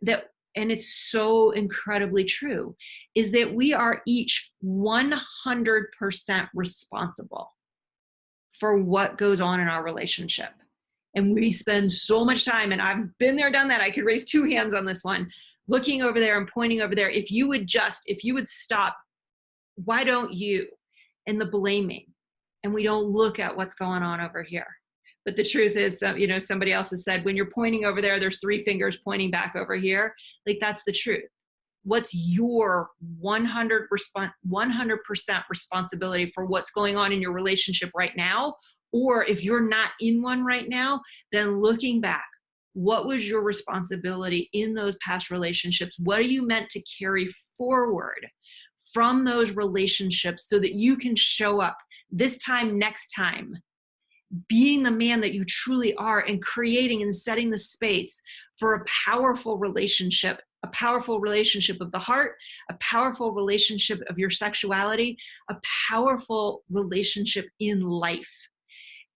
A: it's so incredibly true, is that we are each 100% responsible for what goes on in our relationship. And we spend so much time, and I've been there, done that. I could raise two hands on this one, looking over there and pointing over there. If you would stop, why don't you, and the blaming, and we don't look at what's going on over here. But the truth is, somebody else has said, when you're pointing over there, there's three fingers pointing back over here. Like, that's the truth. What's your 100% responsibility for what's going on in your relationship right now? Or if you're not in one right now, then looking back, what was your responsibility in those past relationships? What are you meant to carry forward from those relationships so that you can show up this time, next time, being the man that you truly are, and creating and setting the space for a powerful relationship of the heart, a powerful relationship of your sexuality, a powerful relationship in life.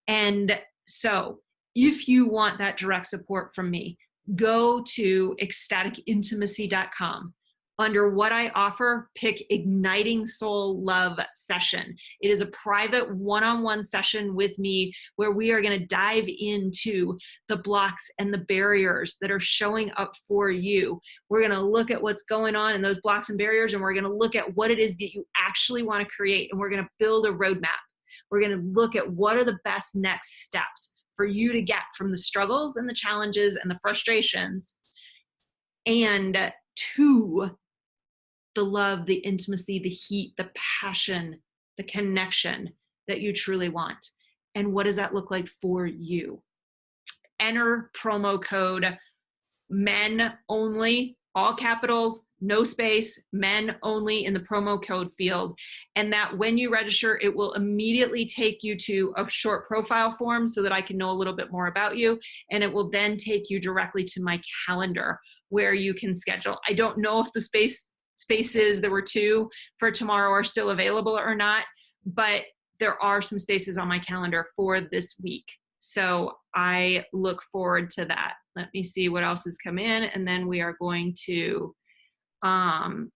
A: And so if you want that direct support from me, go to ecstaticintimacy.com. Under what I offer, pick Igniting Soul Love Session. It is a private one-on-one session with me where we are going to dive into the blocks and the barriers that are showing up for you. We're going to look at what's going on in those blocks and barriers, and we're going to look at what it is that you actually want to create, and we're going to build a roadmap. We're going to look at what are the best next steps for you to get from the struggles and the challenges and the frustrations and to the love, the intimacy, the heat, the passion, the connection that you truly want. And what does that look like for you? Enter promo code men only, all capitals, no space, men only in the promo code field. And that when you register, it will immediately take you to a short profile form so that I can know a little bit more about you. And it will then take you directly to my calendar where you can schedule. I don't know if the spaces, there were two for tomorrow, are still available or not, but there are some spaces on my calendar for this week. So I look forward to that. Let me see what else has come in, and then we are going to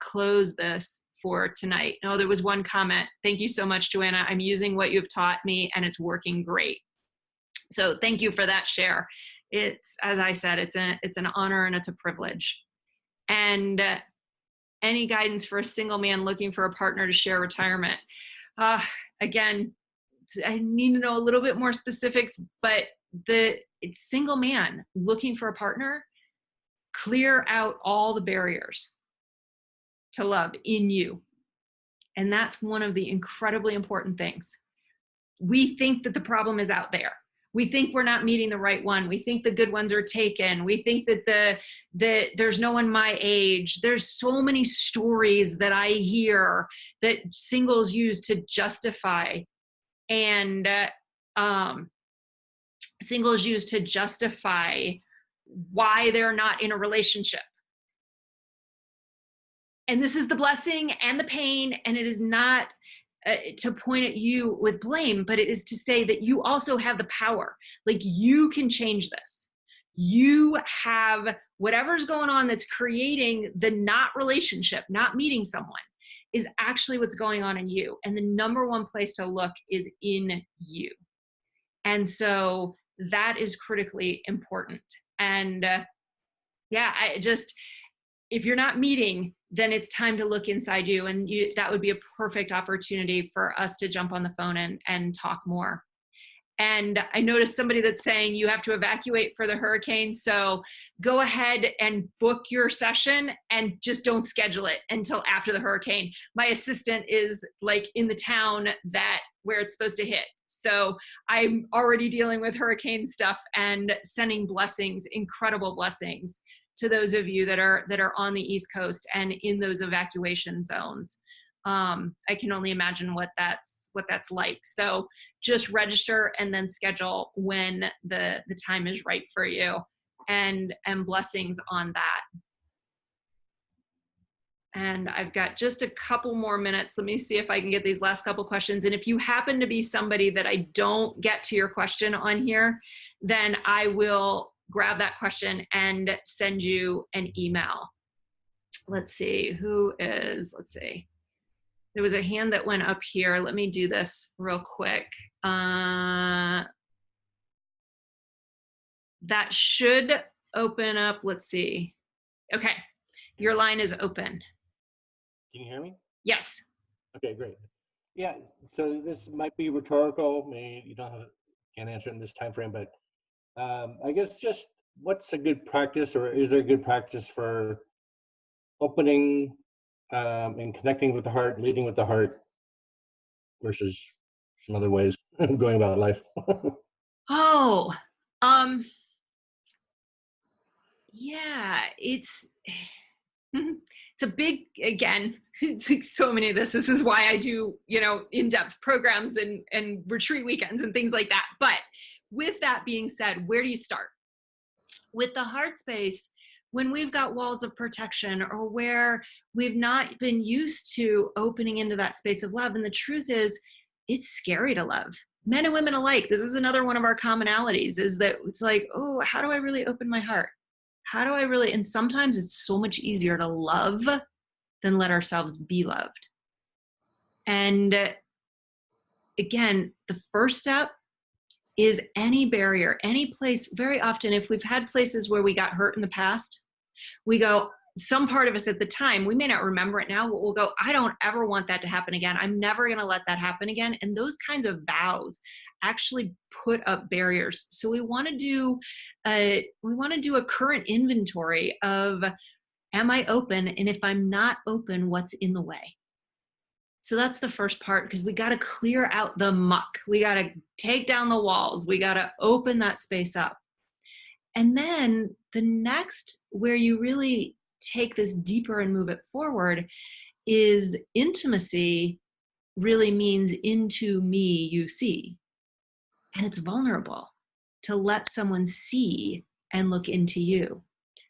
A: close this for tonight. Oh, there was one comment. Thank you so much, Joanna. I'm using what you've taught me and it's working great. So thank you for that share. It's, as I said, it's an honor and it's a privilege. And any guidance for a single man looking for a partner to share retirement? Again, I need to know a little bit more specifics, but it's single man looking for a partner, clear out all the barriers to love in you. And that's one of the incredibly important things. We think that the problem is out there. We think we're not meeting the right one. We think the good ones are taken. We think that there's no one my age. There's so many stories that I hear that singles use to justify, and singles use to justify why they're not in a relationship. And this is the blessing and the pain, and it is not to point at you with blame, but it is to say that you also have the power. Like, you can change this. You have whatever's going on that's creating the not relationship, not meeting someone, is actually what's going on in you. And the number one place to look is in you. And so that is critically important. And yeah, if you're not meeting, then it's time to look inside you. And that would be a perfect opportunity for us to jump on the phone and talk more. And I noticed somebody that's saying you have to evacuate for the hurricane. So go ahead and book your session and just don't schedule it until after the hurricane. My assistant is like in the town where it's supposed to hit. So I'm already dealing with hurricane stuff and sending blessings, incredible blessings, to those of you that are on the East Coast and in those evacuation zones. I can only imagine what that's like. So just register and then schedule when the time is right for you, and blessings on that. And I've got just a couple more minutes. Let me see if I can get these last couple questions. And if you happen to be somebody that I don't get to your question on here, then I will grab that question and send you an email. Let's see. Let's see. There was a hand that went up here. Let me do this real quick. That should open up. Let's see. Okay. Your line is open.
C: Can you hear me?
A: Yes.
C: Okay, great. Yeah, so this might be rhetorical. Maybe you can't answer it in this time frame, but I guess just what's a good practice, or is there a good practice for opening and connecting with the heart, leading with the heart, versus some other ways going about life?
A: Yeah, it's a big, again, it's like so many of this. This is why I do, in-depth programs and retreat weekends and things like that. But with that being said, where do you start? With the heart space, when we've got walls of protection, or where we've not been used to opening into that space of love. And the truth is, it's scary to love. Men and women alike. This is another one of our commonalities, is that it's like, oh, how do I really open my heart? How do I really? And sometimes it's so much easier to love than let ourselves be loved. And again, the first step is any barrier, any place. Very often, if we've had places where we got hurt in the past, we go, some part of us at the time, we may not remember it now, but we'll go, I don't ever want that to happen again. I'm never going to let that happen again. And those kinds of vows actually put up barriers. So we want to do a current inventory of, am I open? And if I'm not open, what's in the way? So that's the first part, because we got to clear out the muck. We got to take down the walls. We got to open that space up. And then the next, where you really take this deeper and move it forward, is intimacy really means into me you see. And it's vulnerable to let someone see and look into you.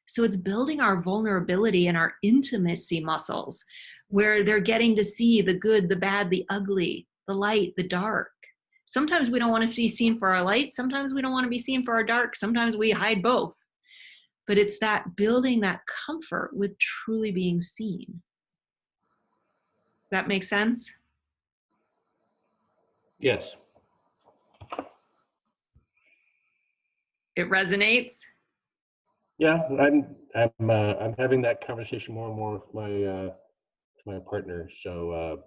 A: So it's building our vulnerability and our intimacy muscles, where they're getting to see the good, the bad, the ugly, the light, the dark. Sometimes we don't want to be seen for our light. Sometimes we don't want to be seen for our dark. Sometimes we hide both. But it's that building that comfort with truly being seen. Does that make sense?
C: Yes.
A: It resonates?
C: Yeah, I'm having that conversation more and more with my partner. So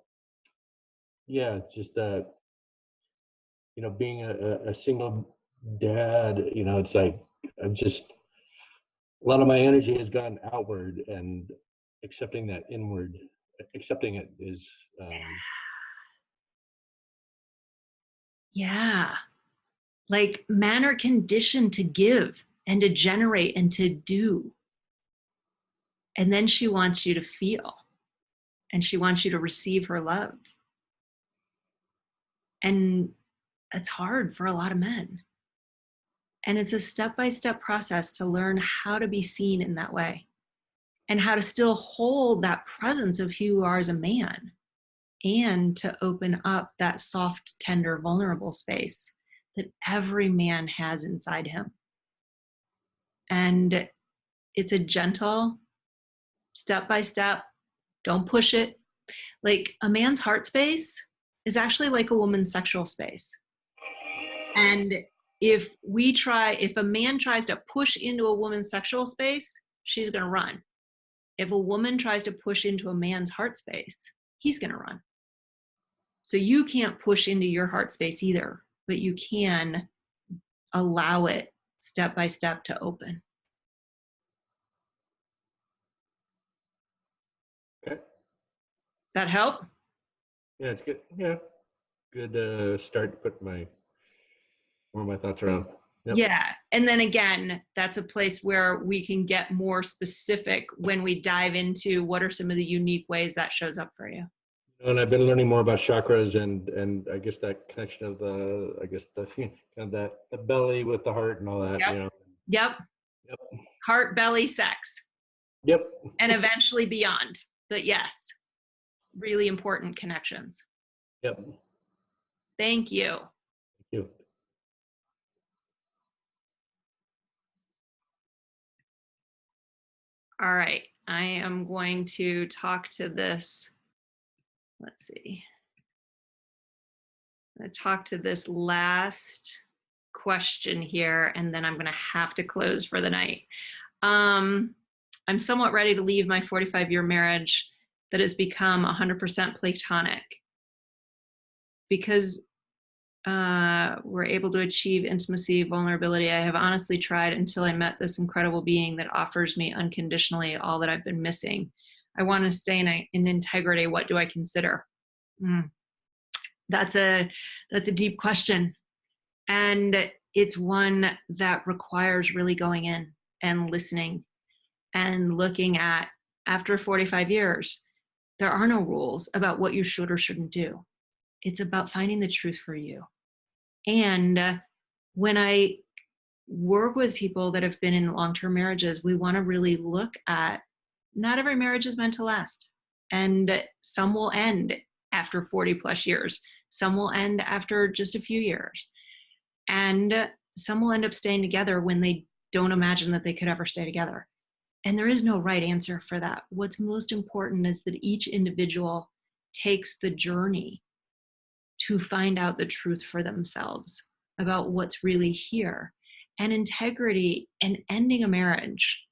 C: yeah, just being a single dad, it's like I'm just, a lot of my energy has gone outward, and accepting that inward, accepting it is
A: Yeah. Like, men are conditioned to give and to generate and to do. And then she wants you to feel, and she wants you to receive her love. And it's hard for a lot of men. And it's a step-by-step process to learn how to be seen in that way and how to still hold that presence of who you are as a man, and to open up that soft, tender, vulnerable space that every man has inside him. And it's a gentle step-by-step, don't push it. Like, a man's heart space is actually like a woman's sexual space. And if a man tries to push into a woman's sexual space, she's going to run. If a woman tries to push into a man's heart space, he's going to run. So you can't push into your heart space either, but you can allow it step by step to open.
C: Okay.
A: That help?
C: Yeah, it's good. Yeah, good start to put more of my thoughts around. Yep.
A: Yeah. And then again, that's a place where we can get more specific when we dive into what are some of the unique ways that shows up for you.
C: And I've been learning more about chakras and I guess that connection of the belly with the heart and all that.
A: Yep.
C: You know.
A: Yep.
C: Yep.
A: Heart, belly, sex.
C: Yep.
A: And eventually beyond. But yes, really important connections.
C: Yep.
A: Thank you.
C: Thank you.
A: All right. I am going to talk to this. Let's see. I'm going to talk to this last question here, and then I'm going to have to close for the night. I'm somewhat ready to leave my 45-year marriage that has become 100% platonic, because we're able to achieve intimacy, vulnerability. I have honestly tried until I met this incredible being that offers me unconditionally all that I've been missing. I want to stay in integrity. What do I consider? That's a deep question. And it's one that requires really going in and listening and looking at, after 45 years, there are no rules about what you should or shouldn't do. It's about finding the truth for you. And when I work with people that have been in long-term marriages, we want to really look at, not every marriage is meant to last. And some will end after 40 plus years. Some will end after just a few years. And some will end up staying together when they don't imagine that they could ever stay together. And there is no right answer for that. What's most important is that each individual takes the journey to find out the truth for themselves about what's really here. And integrity and ending a marriage,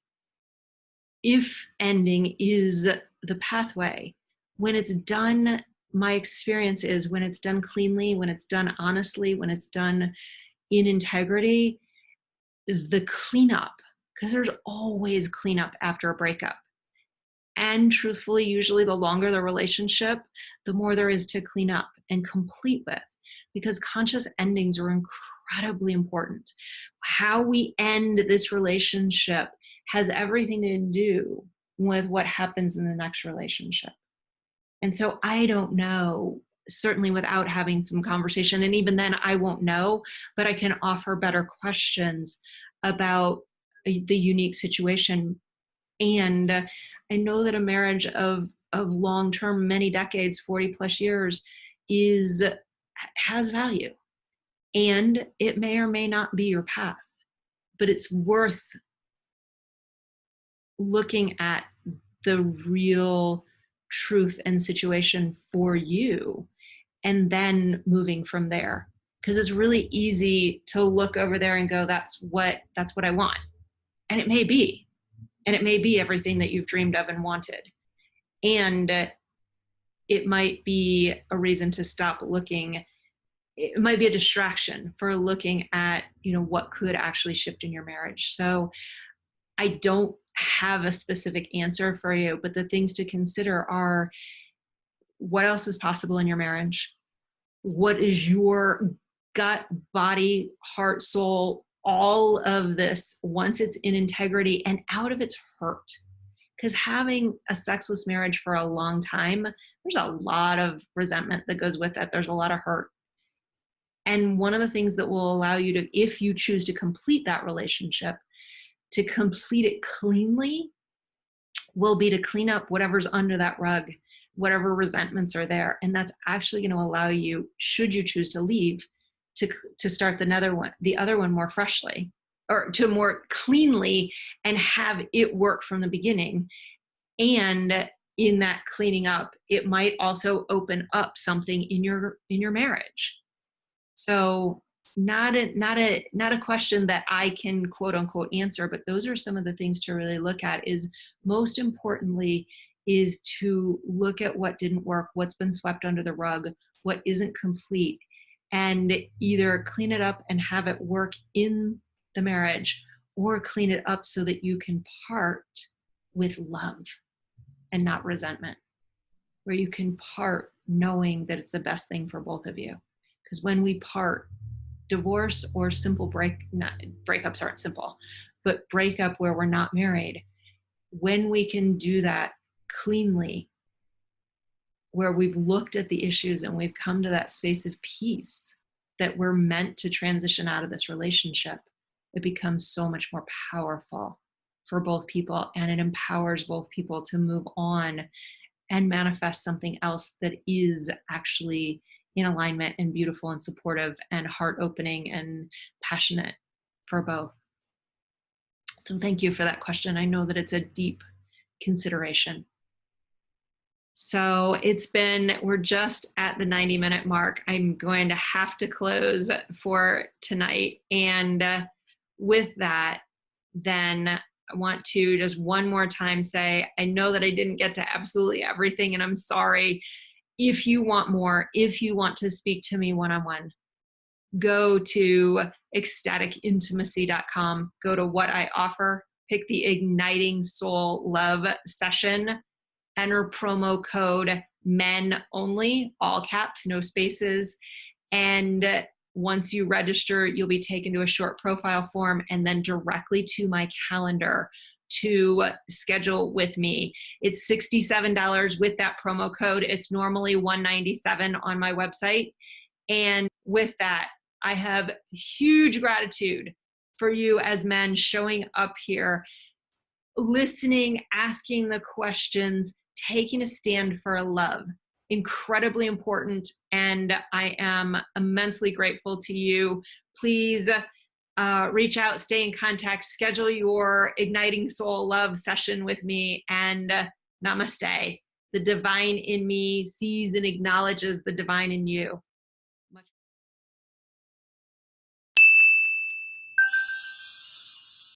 A: if ending is the pathway, when it's done, my experience is when it's done cleanly, when it's done honestly, when it's done in integrity, the cleanup, because there's always cleanup after a breakup. And truthfully, usually the longer the relationship, the more there is to clean up and complete with, because conscious endings are incredibly important. How we end this relationship has everything to do with what happens in the next relationship. And so I don't know, certainly without having some conversation, and even then I won't know, but I can offer better questions about the unique situation. And I know that a marriage of long-term, many decades, 40 plus years, has value. And it may or may not be your path, but it's worth looking at the real truth and situation for you, and then moving from there. Because it's really easy to look over there and go, that's what I want. And it may be. And it may be everything that you've dreamed of and wanted. And it might be a reason to stop looking. It might be a distraction for looking at, what could actually shift in your marriage. So I don't have a specific answer for you, but the things to consider are, what else is possible in your marriage? What is your gut, body, heart, soul, all of this, once it's in integrity and out of its hurt. Because having a sexless marriage for a long time, there's a lot of resentment that goes with it. There's a lot of hurt. And one of the things that will allow you to, if you choose to complete that relationship, to complete it cleanly, will be to clean up whatever's under that rug, whatever resentments are there. And that's actually going to allow you, should you choose to leave, to start the other one more freshly, or to more cleanly, and have it work from the beginning. And in that cleaning up, it might also open up something in your marriage. So not a question that I can quote unquote answer, but those are some of the things to really look at. Is most importantly is to look at what didn't work, what's been swept under the rug, what isn't complete, and either clean it up and have it work in the marriage, or clean it up so that you can part with love and not resentment, where you can part knowing that it's the best thing for both of you. Because when we part, divorce or simple breakups aren't simple, but breakup where we're not married, when we can do that cleanly, where we've looked at the issues and we've come to that space of peace that we're meant to transition out of this relationship, it becomes so much more powerful for both people, and it empowers both people to move on and manifest something else that is actually in alignment and beautiful and supportive and heart opening and passionate for both. So thank you for that question. I know that it's a deep consideration. So we're just at the 90-minute mark. I'm going to have to close for tonight. And with that, then I want to just one more time say, I know that I didn't get to absolutely everything, and I'm sorry. If you want more, if you want to speak to me one-on-one, go to ecstaticintimacy.com, go to what I offer, pick the Igniting Soul Love session, enter promo code MEN ONLY, all caps, no spaces. And once you register, you'll be taken to a short profile form and then directly to my calendar to schedule with me. It's $67 with that promo code. It's normally $197 on my website. And with that, I have huge gratitude for you as men showing up here, listening, asking the questions, taking a stand for love. Incredibly important. And I am immensely grateful to you. Please reach out, stay in contact, schedule your Igniting Soul Love session with me, and namaste. The divine in me sees and acknowledges the divine in you.